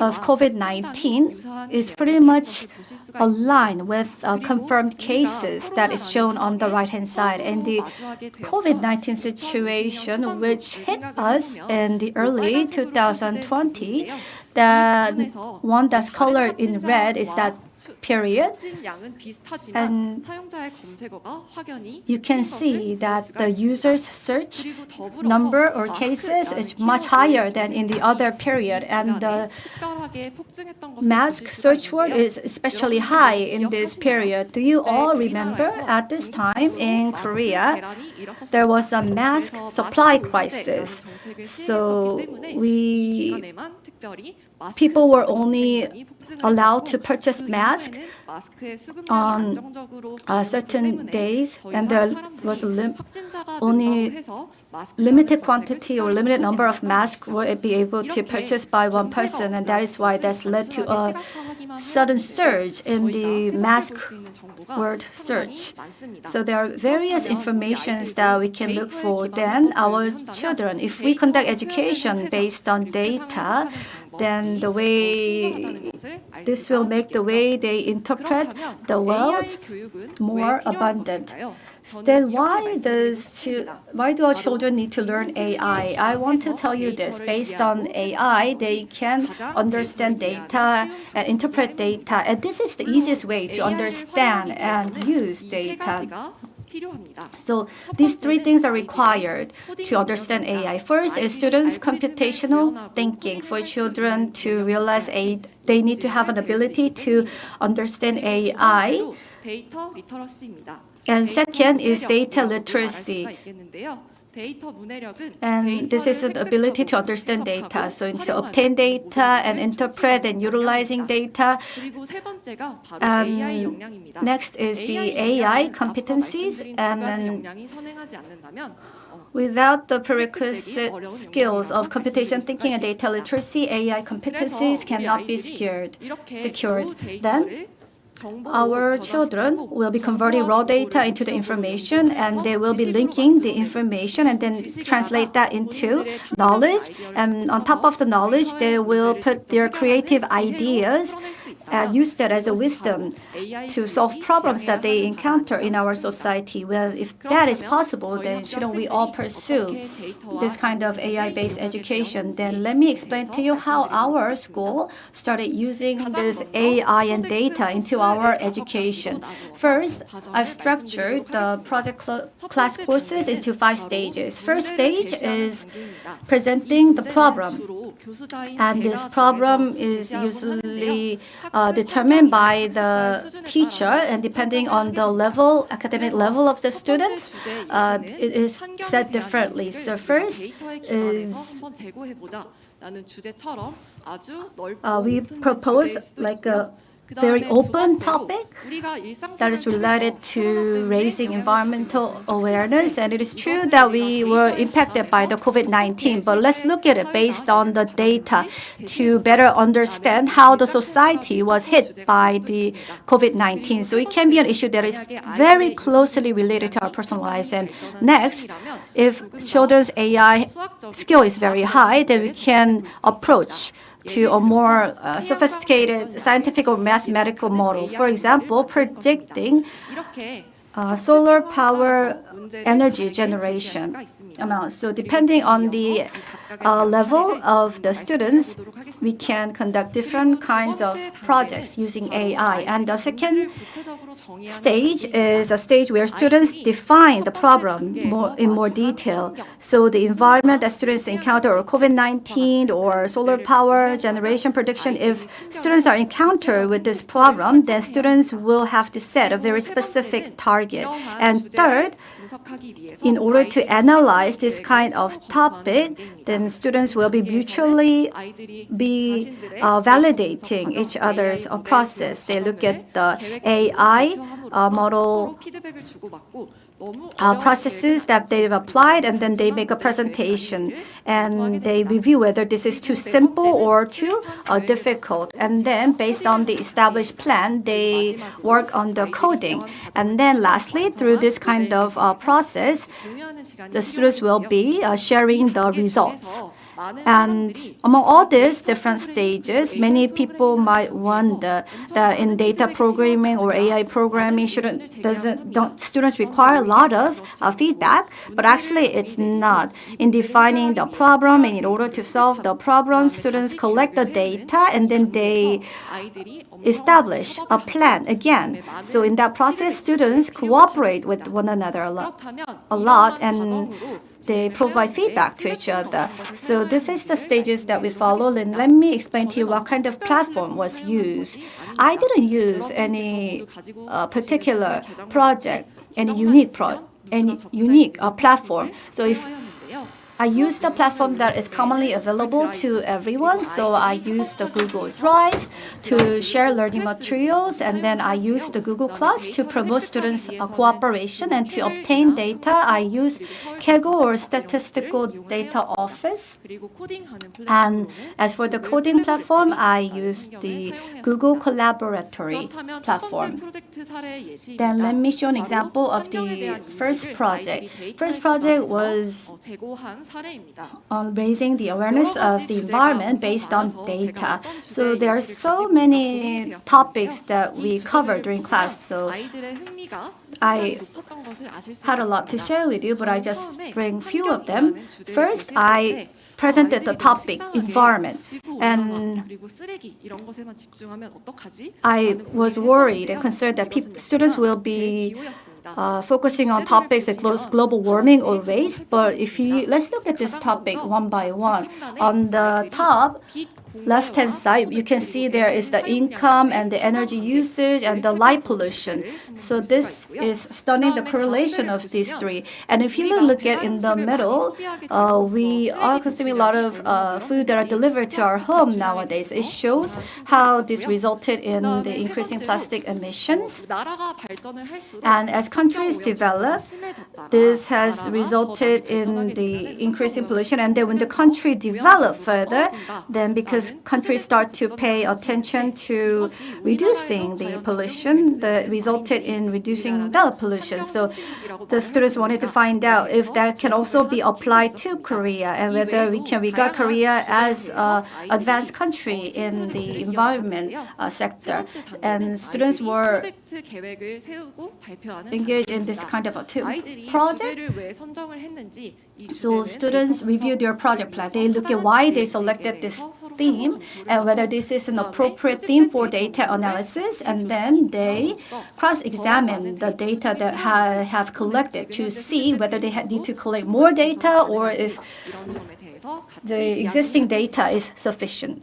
of COVID-19 is pretty much aligned with confirmed cases that is shown on the right-hand side. And the COVID-19 situation, which hit us in the early 2020, the one that's colored in red is that period, and you can see that the user's search number or cases is much higher than in the other period, and the mask search word is especially high in this period. Do you all remember at this time in Korea there was a mask supply crisis? So people were only allowed to purchase masks on certain days, and there was only limited quantity or limited number of masks will be able to purchase by one person, and that is why that's led to a sudden surge in the mask word search. So there are various informations that we can look for. Then our children, if we conduct education based on data, then this will make the way they interpret the world more abundant. Then why do our children need to learn AI? I want to tell you this. Based on AI, they can understand data and interpret data. And this is the easiest way to understand and use data. So these three things are required to understand AI. First is students' computational thinking. For children to realize they need to have an ability to understand AI. And second is data literacy. And this is the ability to understand data. So to obtain data and interpret and utilizing data. Next is the AI competencies. And then without the prerequisite skills of computation thinking and data literacy, AI competencies cannot be secured. Then our children will be converting raw data into the information, and they will be linking the information and then translate that into knowledge. And on top of the knowledge, they will put their creative ideas and use that as a wisdom to solve problems that they encounter in our society. Well, if that is possible, then shouldn't we all pursue this kind of AI-based education? Then let me explain to you how our school started using this AI and data into our education. First, I've structured the project class courses into 5 stages. First stage is presenting the problem. And this problem is usually determined by the teacher, and depending on the academic level of the students, it is said differently. So first is we propose like a very open topic that is related to raising environmental awareness. And it is true that we were impacted by the COVID-19, but let's look at it based on the data to better understand how the society was hit by the COVID-19. So it can be an issue that is very closely related to our personal lives. And next, if children's AI skill is very high, then we can approach to a more sophisticated scientific or mathematical model. For example, predicting solar power energy generation amount. So depending on the level of the students, we can conduct different kinds of projects using AI. And the second stage is a stage where students define the problem in more detail. So the environment that students encounter, or COVID-19 or solar power generation prediction, if students are encountered with this problem, then students will have to set a very specific target. And third, in order to analyze this kind of topic, then students will be mutually validating each other's process. They look at the AI model processes that they've applied, and then they make a presentation and they review whether this is too simple or too difficult. And then based on the established plan, they work on the coding. And then lastly, through this kind of process, the students will be sharing the results. And among all these different stages, many people might wonder that in data programming or AI programming, students require a lot of feedback, but actually it's not. In defining the problem and in order to solve the problem, students collect the data and then they establish a plan again. So in that process, students cooperate with one another a lot and they provide feedback to each other. So this is the stages that we follow. And let me explain to you what kind of platform was used. I didn't use any particular project, any unique platform. So if I use the platform that is commonly available to everyone. So I use the Google Drive to share learning materials, and then I use the Google Class to promote students' cooperation, and to obtain data, I use Kaggle or Statistical Data Office. And as for the coding platform, I use the Google Collaboratory platform. Then let me show an example of the first project. First project was on raising the awareness of the environment based on data. So there are so many topics that we cover during class. So I had a lot to share with you, but I just bring few of them. First, I presented the topic environment, and I was worried and concerned that students will be focusing on topics like global warming or waste. But let's look at this topic one by one. On the top left-hand side, you can see there is the income and the energy usage and the light pollution. So this is studying the correlation of these three. And if you look at in the middle, we are consuming a lot of food that are delivered to our home nowadays. It shows how this resulted in the increasing plastic emissions. And as countries develop, this has resulted in the increasing pollution. And then when the country develops further, then because countries start to pay attention to reducing the pollution, that resulted in reducing the pollution. So the students wanted to find out if that can also be applied to Korea, and whether we can regard Korea as an advanced country in the environment sector. And students were engaged in this kind of a project. So students review their project plan. They look at why they selected this theme and whether this is an appropriate theme for data analysis. And then they cross-examine the data that have collected to see whether they need to collect more data or if the existing data is sufficient.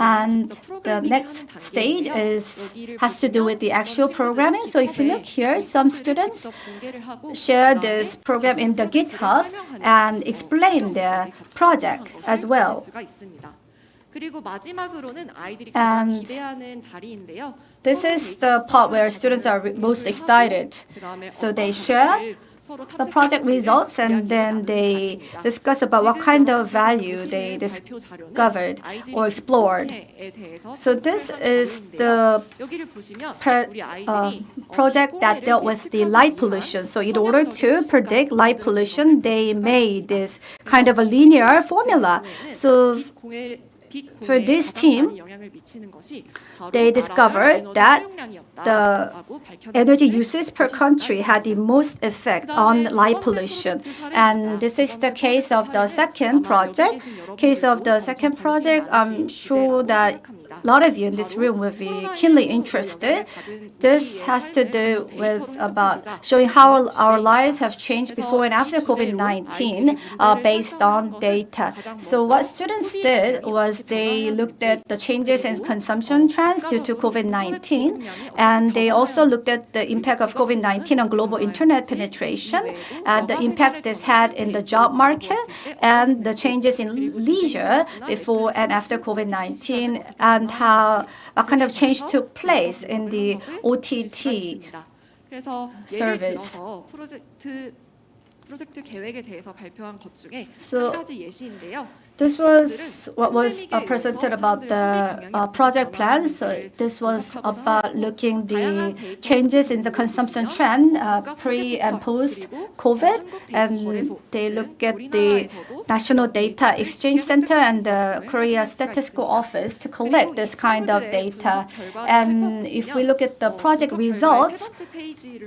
And the next stage has to do with the actual programming. So if you look here, some students share this program in the GitHub and explain their project as well. And this is the part where students are most excited. So they share the project results and then they discuss about what kind of value they discovered or explored. So this is the project that dealt with the light pollution. So in order to predict light pollution, they made this kind of a linear formula. So for this team, they discovered that the energy usage per country had the most effect on light pollution. And this is the case of the second project. I'm sure that a lot of you in this room will be keenly interested. This has to do with about showing how our lives have changed before and after COVID-19 based on data. So what students did was they looked at the changes in consumption trends due to COVID-19, and they also looked at the impact of COVID-19 on global internet penetration and the impact this had in the job market and the changes in leisure before and after COVID-19 and what kind of change took place in the OTT service. So this was what was presented about the project plan. So this was about looking the changes in the consumption trend pre and post COVID, and they look at the National Data Exchange Center and the Korea Statistical Office to collect this kind of data. And if we look at the project results,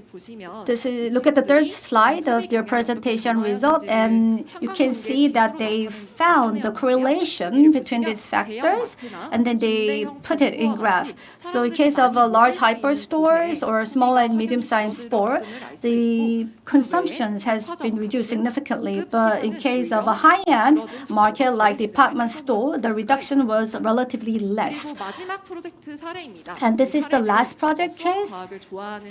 look at the third slide of their presentation result, and you can see that they found the correlation between these factors, and then they put it in graph. So in case of large hyperstores or small and medium-sized store, the consumption has been reduced significantly. But in case of a high-end market like department store, the reduction was relatively less. And this is the last project case.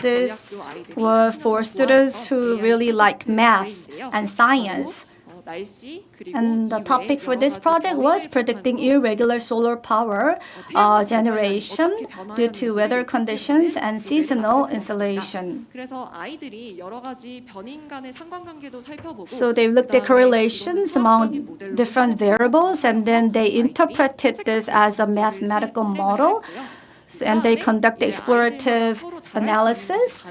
This was for students who really like math and science. And the topic for this project was predicting irregular solar power generation due to weather conditions and seasonal insolation. So they looked at correlations among different variables, and then they interpreted this as a mathematical model. And they conduct explorative analysis.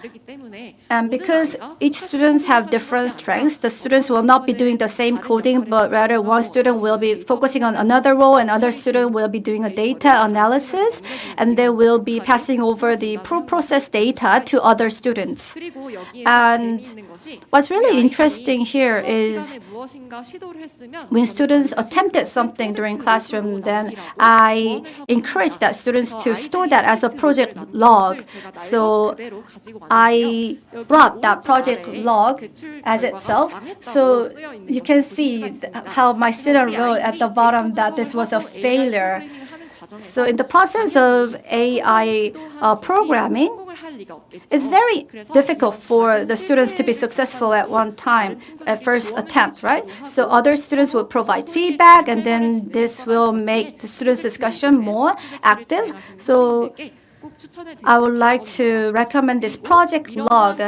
And because each students have different strengths, the students will not be doing the same coding, but rather one student will be focusing on another role, and another student will be doing a data analysis, and they will be passing over the pre-processed data to other students. And what's really interesting here is when students attempted something during classroom, then I encourage that students to store that as a project log. So I brought that project log as itself. So you can see how my student wrote at the bottom that this was a failure. So in the process of AI programming, it's very difficult for the students to be successful at one time, at first attempt, right? So other students will provide feedback, and then this will make the students' discussion more active. So I would like to recommend this project log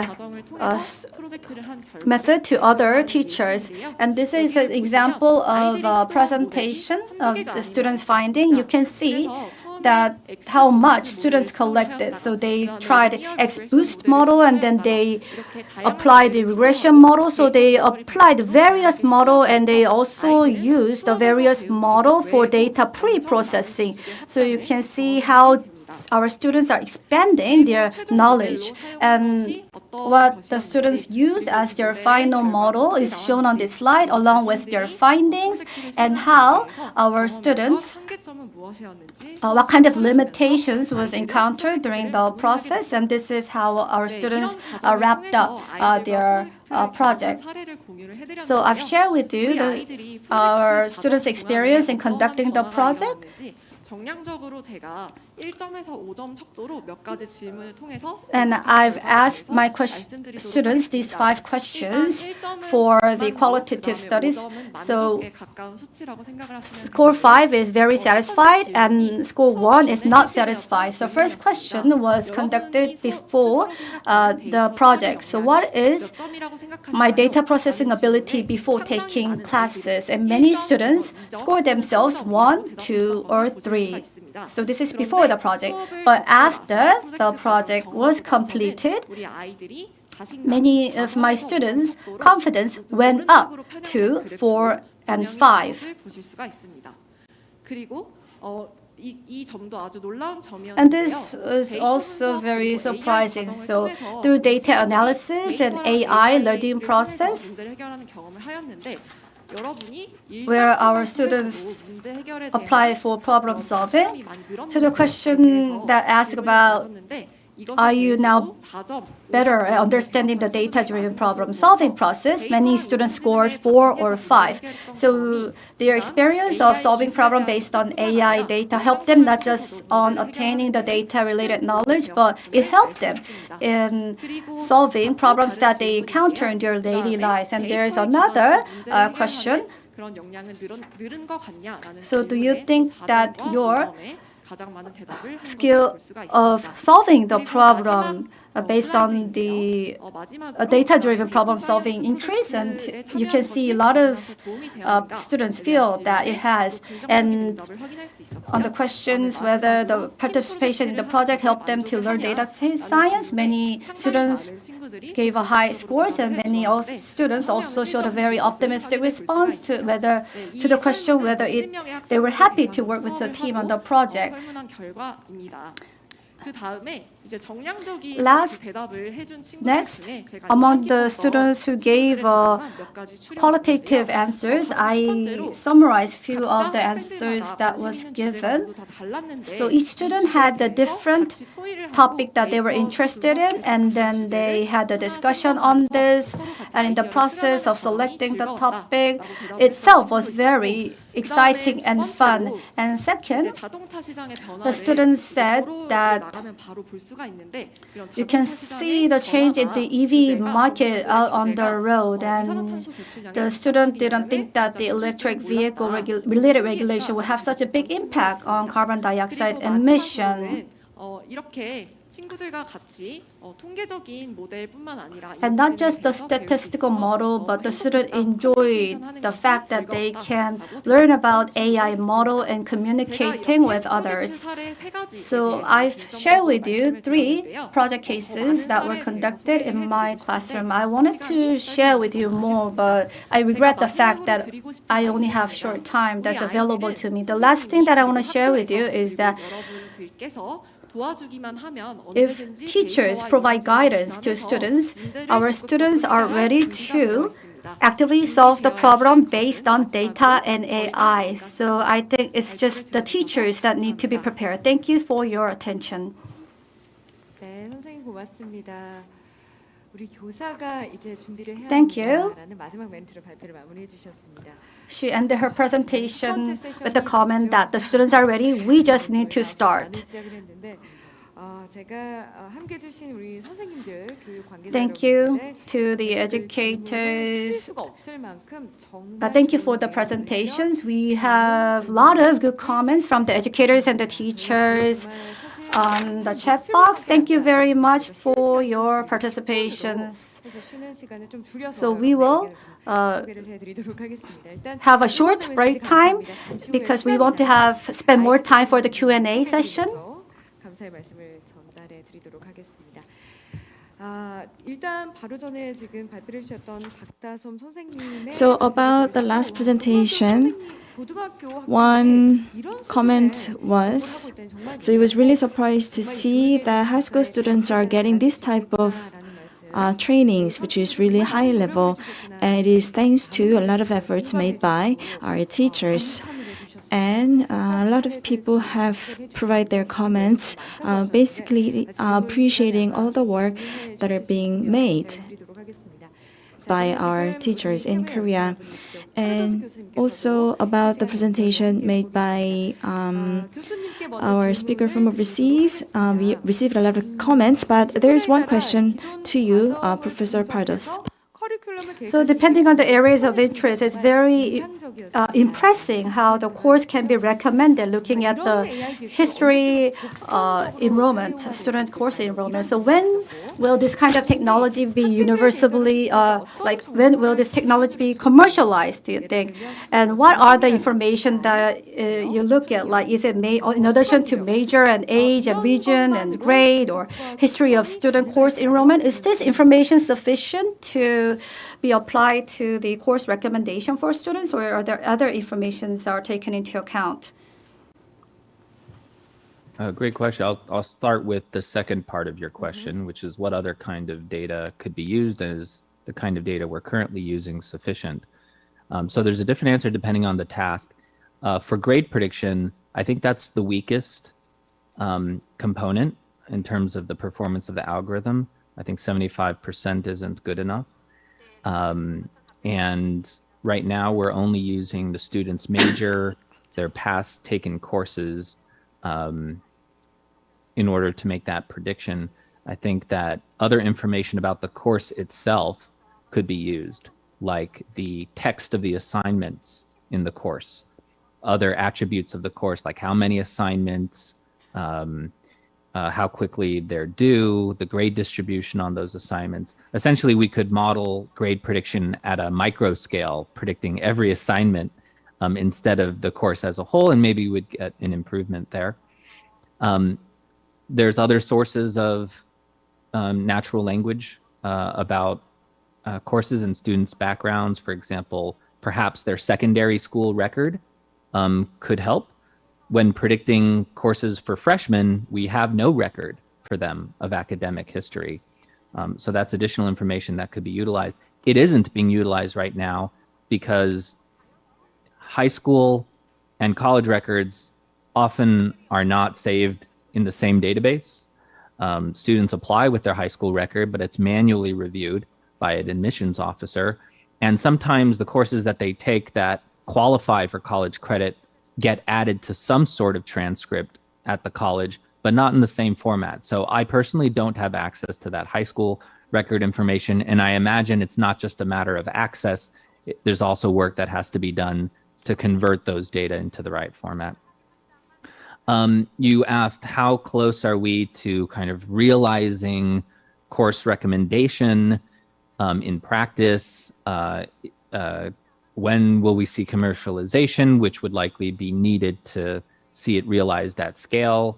method to other teachers. And this is an example of a presentation of the students' finding. You can see that how much students collected. So they tried XBoost model, and then they applied the regression model. So they applied various model, and they also used the various model for data pre-processing. So you can see how our students are expanding their knowledge, and what the students use as their final model is shown on this slide along with their findings, and how our students, what kind of limitations was encountered during the process, and this is how our students wrapped up their project. So I've shared with you our students' experience in conducting the project. 정량적으로 제가 1점에서 5점 척도로 몇 가지 질문을 통해서 And I've asked my students these 5 questions for the qualitative studies. So score 5 is very satisfied and score 1 is not satisfied. So first question was conducted before the project. So what is my data processing ability before taking classes? And many students score themselves 1, 2, or 3. So this is before the project. But after the project was completed, many of my students' confidence went up to 4 and 5. And this was also very surprising. So through data analysis and AI learning process, where our students apply for problem solving, to the question that asked about, are you now better at understanding the data-driven problem-solving process? Many students scored 4 or 5. So their experience of solving problem based on AI data helped them not just on attaining the data-related knowledge, but it helped them in solving problems that they encounter in their daily lives. And there's another question. So do you think that your skill of solving the problem based on the data-driven problem-solving increase? And you can see a lot of students feel that it has. And on the questions whether the participation in the project helped them to learn data science, many students gave a high scores, and many students also showed a very optimistic response to the question whether they were happy to work with the team on the project. Next, among the students who gave qualitative answers, I summarized few of the answers that was given. So each student had a different topic that they were interested in, and then they had a discussion on this. And in the process of selecting the topic itself was very exciting and fun. And second, the students said that you can see the change in the EV market out on the road, and the student didn't think that the electric vehicle related regulation would have such a big impact on carbon dioxide emission. And not just the statistical model, but the student enjoyed the fact that they can learn about AI model and communicating with others. So I've shared with you 3 project cases that were conducted in my classroom. I wanted to share with you more, but I regret the fact that I only have short time that's available to me. The last thing that I want to share with you is that if teachers provide guidance to students, our students are ready to actively solve the problem based on data and AI. So I think it's just the teachers that need to be prepared. Thank you for your attention. 네, 선생님 고맙습니다. 우리 교사가 이제 준비를 해야 Thank you. 한다라는 마지막 멘트로 발표를 마무리해 주셨습니다. She ended her presentation with the comment that the students are ready, we just need to start. Thank you to the educators. Thank you for the presentations. We have a lot of good comments from the educators and the teachers on the chat box. Thank you very much for your participations. So we will have a short break time because we want to spend more time for the Q&A session. So about the last presentation, one comment was, so it was really surprised to see that high school students are getting this type of trainings, which is really high level, and it is thanks to a lot of efforts made by our teachers. And a lot of people have provided their comments, basically appreciating all the work that are being made. by our teachers in Korea. And also about the presentation made by our speaker from overseas. We received a lot of comments, but there is one question to you, Professor Pardos. So depending on the areas of interest, it's very impressive how the course can be recommended looking at the history enrollment, student course enrollment. So when will this kind of technology be universally, when will this technology be commercialized, do you think? And what are the information that you look at? Like, is it in addition to major and age and region and grade or history of student course enrollment? Is this information sufficient to be applied to the course recommendation for students, or are there other informations that are taken into account? Great question. I'll start with the second part of your question, which is what other kind of data could be used. Is the kind of data we're currently using sufficient? So there's a different answer depending on the task. For grade prediction, I think that's the weakest component in terms of the performance of the algorithm. I think 75% isn't good enough. And right now we're only using the student's major, their past taken courses, in order to make that prediction. I think that other information about the course itself could be used, like the text of the assignments in the course, other attributes of the course, like how many assignments, how quickly they're due, the grade distribution on those assignments. Essentially, we could model grade prediction at a micro scale, predicting every assignment instead of the course as a whole, and maybe we'd get an improvement there. There's other sources of natural language about courses and students' backgrounds. For example, perhaps their secondary school record could help. When predicting courses for freshmen, we have no record for them of academic history. So that's additional information that could be utilized. It isn't being utilized right now because high school and college records often are not saved in the same database. Students apply with their high school record, but it's manually reviewed by an admissions officer. And sometimes the courses that they take that qualify for college credit get added to some sort of transcript at the college, but not in the same format. So I personally don't have access to that high school record information. And I imagine it's not just a matter of access. There's also work that has to be done to convert those data into the right format. You asked how close are we to kind of realizing course recommendation in practice? When will we see commercialization, which would likely be needed to see it realized at scale?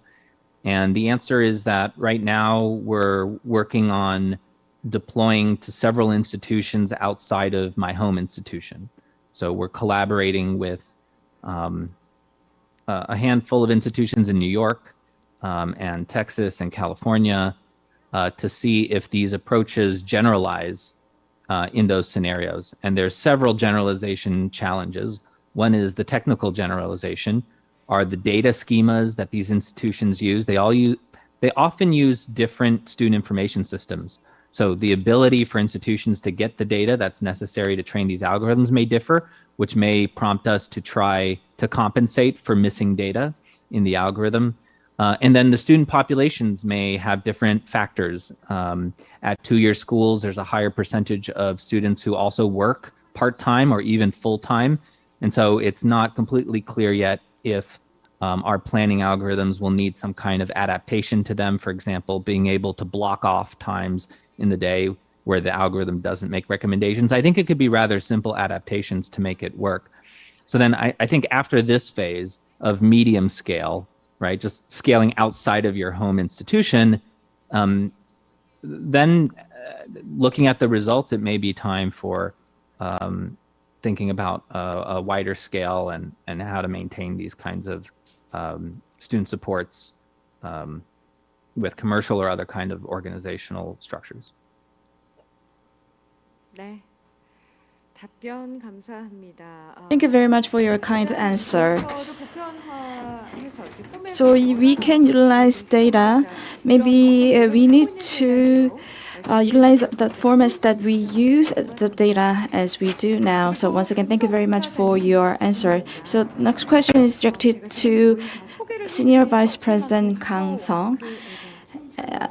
And the answer is that right now we're working on deploying to several institutions outside of my home institution. So we're collaborating with a handful of institutions in New York and Texas and California to see if these approaches generalize in those scenarios. And there's several generalization challenges. One is the technical generalization. Are the data schemas that these institutions use, they often use different student information systems. So the ability for institutions to get the data that's necessary to train these algorithms may differ, which may prompt us to try to compensate for missing data in the algorithm. And then the student populations may have different factors. At two-year schools, there's a higher percentage of students who also work part-time or even full-time. And so it's not completely clear yet if our planning algorithms will need some kind of adaptation to them. For example, being able to block off times in the day where the algorithm doesn't make recommendations. I think it could be rather simple adaptations to make it work. So then I think after this phase of medium scale, right, just scaling outside of your home institution, then looking at the results, it may be time for thinking about a wider scale and how to maintain these kinds of student supports with commercial or other kind of organizational structures. 네. 답변 감사합니다. Thank you very much for your kind answer. So we can utilize data. Maybe we need to utilize the formats that we use the data as we do now. So once again, thank you very much for your answer. So next question is directed to Senior Vice President Kang Seong.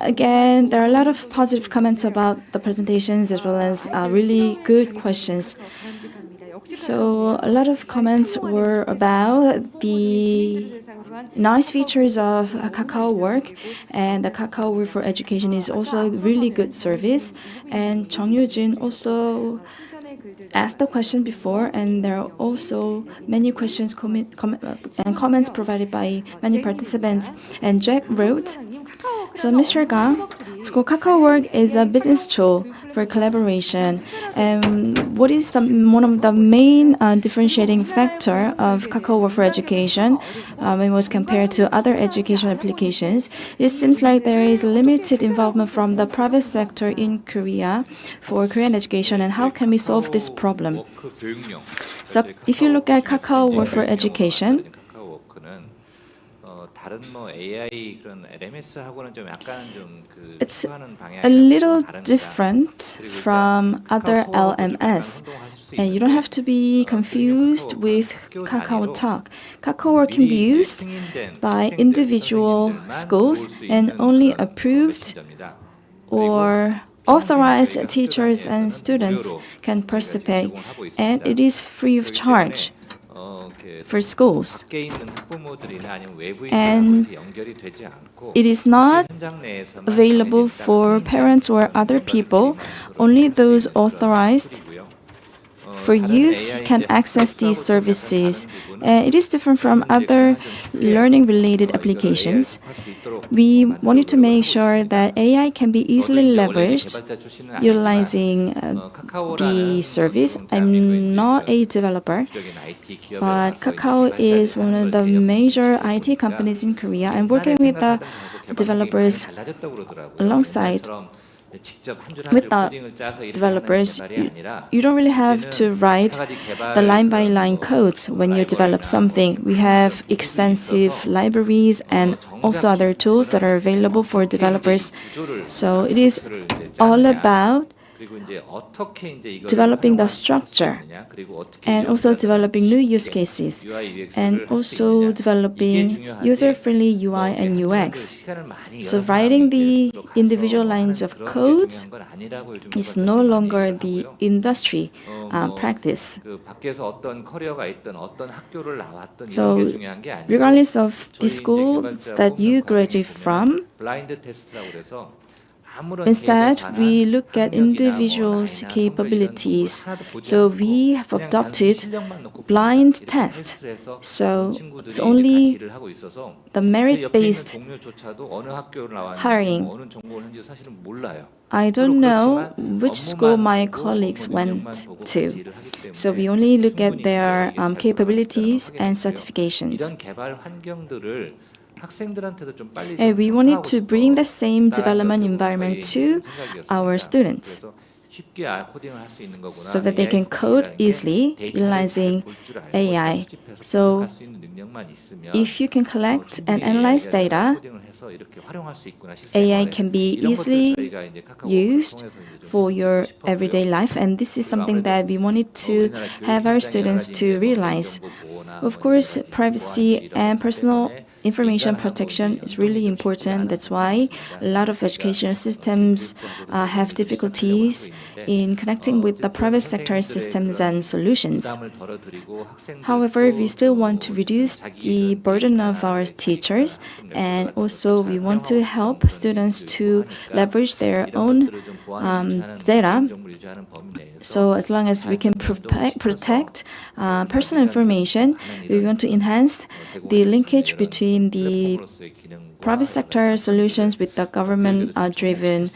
Again, there are a lot of positive comments about the presentations as well as really good questions. So a lot of comments were about the nice features of Kakao Work, and the Kakao Work for Education is also a really good service. And Chung Yoo-jin also asked the question before, and there are also many questions and comments provided by many participants. And Jack wrote, so Mr. Kang, Kakao Work is a business tool for collaboration. And what is one of the main differentiating factor of Kakao Work for Education when it was compared to other education applications? It seems like there is limited involvement from the private sector in Korea for Korean education, and how can we solve this problem? So if you look at Kakao Work for Education, it's a little different from other LMS. And you don't have to be confused with Kakao Talk. Kakao Work can be used by individual schools, and only approved or authorized teachers and students can participate, and it is free of charge for schools. And it is not available for parents or other people. Only those authorized for use can access these services. It is different from other learning-related applications. We wanted to make sure that AI can be easily leveraged utilizing the service. I'm not a developer, but Kakao is one of the major IT companies in Korea, and working with the developers alongside with the developers, you don't really have to write the line-by-line codes when you develop something. We have extensive libraries and also other tools that are available for developers. So it is all about developing the structure and also developing new use cases and also developing user-friendly UI and UX. So writing the individual lines of codes is no longer the industry practice. So regardless of the schools that you graduate from, instead, we look at individuals' capabilities. So we have adopted blind test. So it's only the merit-based hiring. I don't know which school my colleagues went to. So we only look at their capabilities and certifications. And we wanted to bring the same development environment to our students so that they can code easily utilizing AI. So if you can collect and analyze data, AI can be easily used for your everyday life, and this is something that we wanted to have our students to realize. Of course, privacy and personal information protection is really important. That's why a lot of educational systems have difficulties in connecting with the private sector systems and solutions. However, we still want to reduce the burden of our teachers, and also we want to help students to leverage their own data. So as long as we can protect personal information, we want to enhance the linkage between the private sector solutions with the government-driven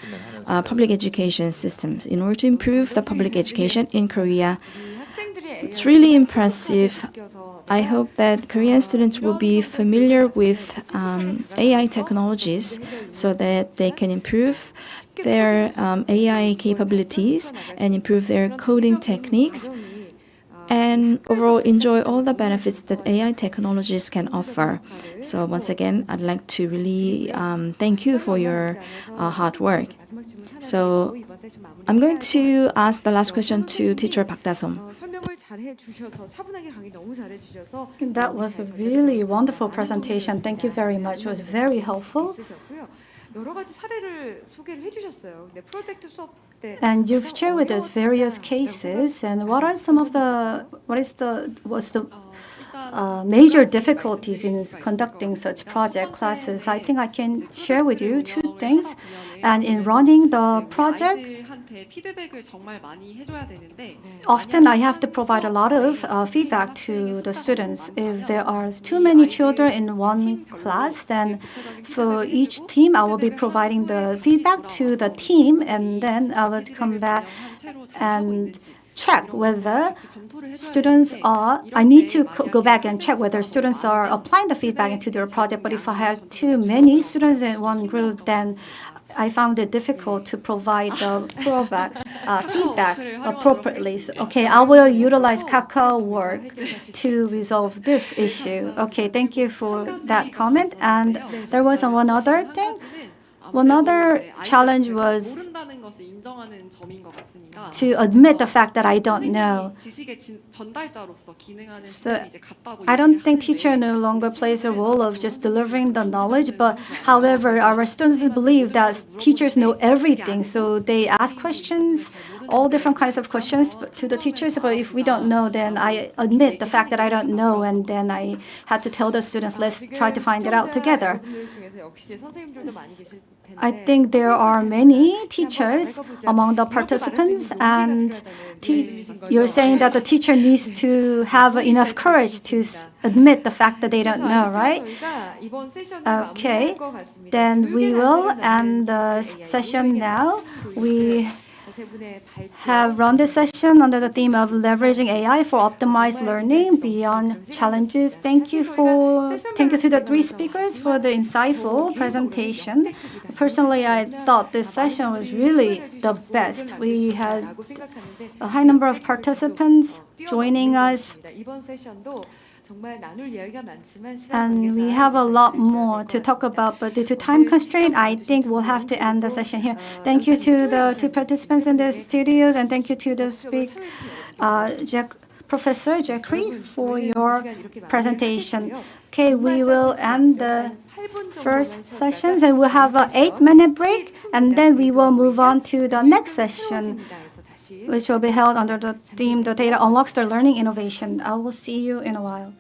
public education systems in order to improve the public education in Korea. It's really impressive. I hope that Korean students will be familiar with AI technologies so that they can improve their AI capabilities and improve their coding techniques. and overall enjoy all the benefits that AI technologies can offer. So once again, I'd like to really thank you for your hard work. So I'm going to ask the last question to teacher Park Dasom. That was a really wonderful presentation. Thank you very much. It was very helpful. And you've shared with us various cases. And what are some of the major difficulties in conducting such project classes? I think I can share with you two things. And in running the project, often I have to provide a lot of feedback to the students. If there are too many children in one class, then for each team, I will be providing the feedback to the team, and then I would come back and check whether students are, I need to go back and check whether students are applying the feedback into their project. But if I have too many students in one group, then I found it difficult to provide the feedback appropriately. So, okay, I will utilize Kakao Work to resolve this issue. Okay, thank you for that comment. And there was one other thing. One other challenge was to admit the fact that I don't know. So I don't think teacher no longer plays a role of just delivering the knowledge, but however, our students believe that teachers know everything, so they ask questions, all different kinds of questions to the teachers, but if we don't know, then I admit the fact that I don't know, and then I had to tell the students, let's try to find it out together. I think there are many teachers among the participants, and you're saying that the teacher needs to have enough courage to admit the fact that they don't know, right? Okay, then we will end the session now. We have run this session under the theme of leveraging AI for optimized learning beyond challenges. Thank you to the three speakers for the insightful presentation. Personally, I thought this session was really the best. We had a high number of participants joining us. And we have a lot more to talk about, but due to time constraint, I think we'll have to end the session here. Thank you to the two participants in the studios, and thank you to the Professor Zachary for your presentation. Okay, we will end the first sessions, and we'll have an 8-minute break, and then we will move on to the next session, which will be held under the theme, The Data Unlocks the Learning Innovation. I will see you in a while.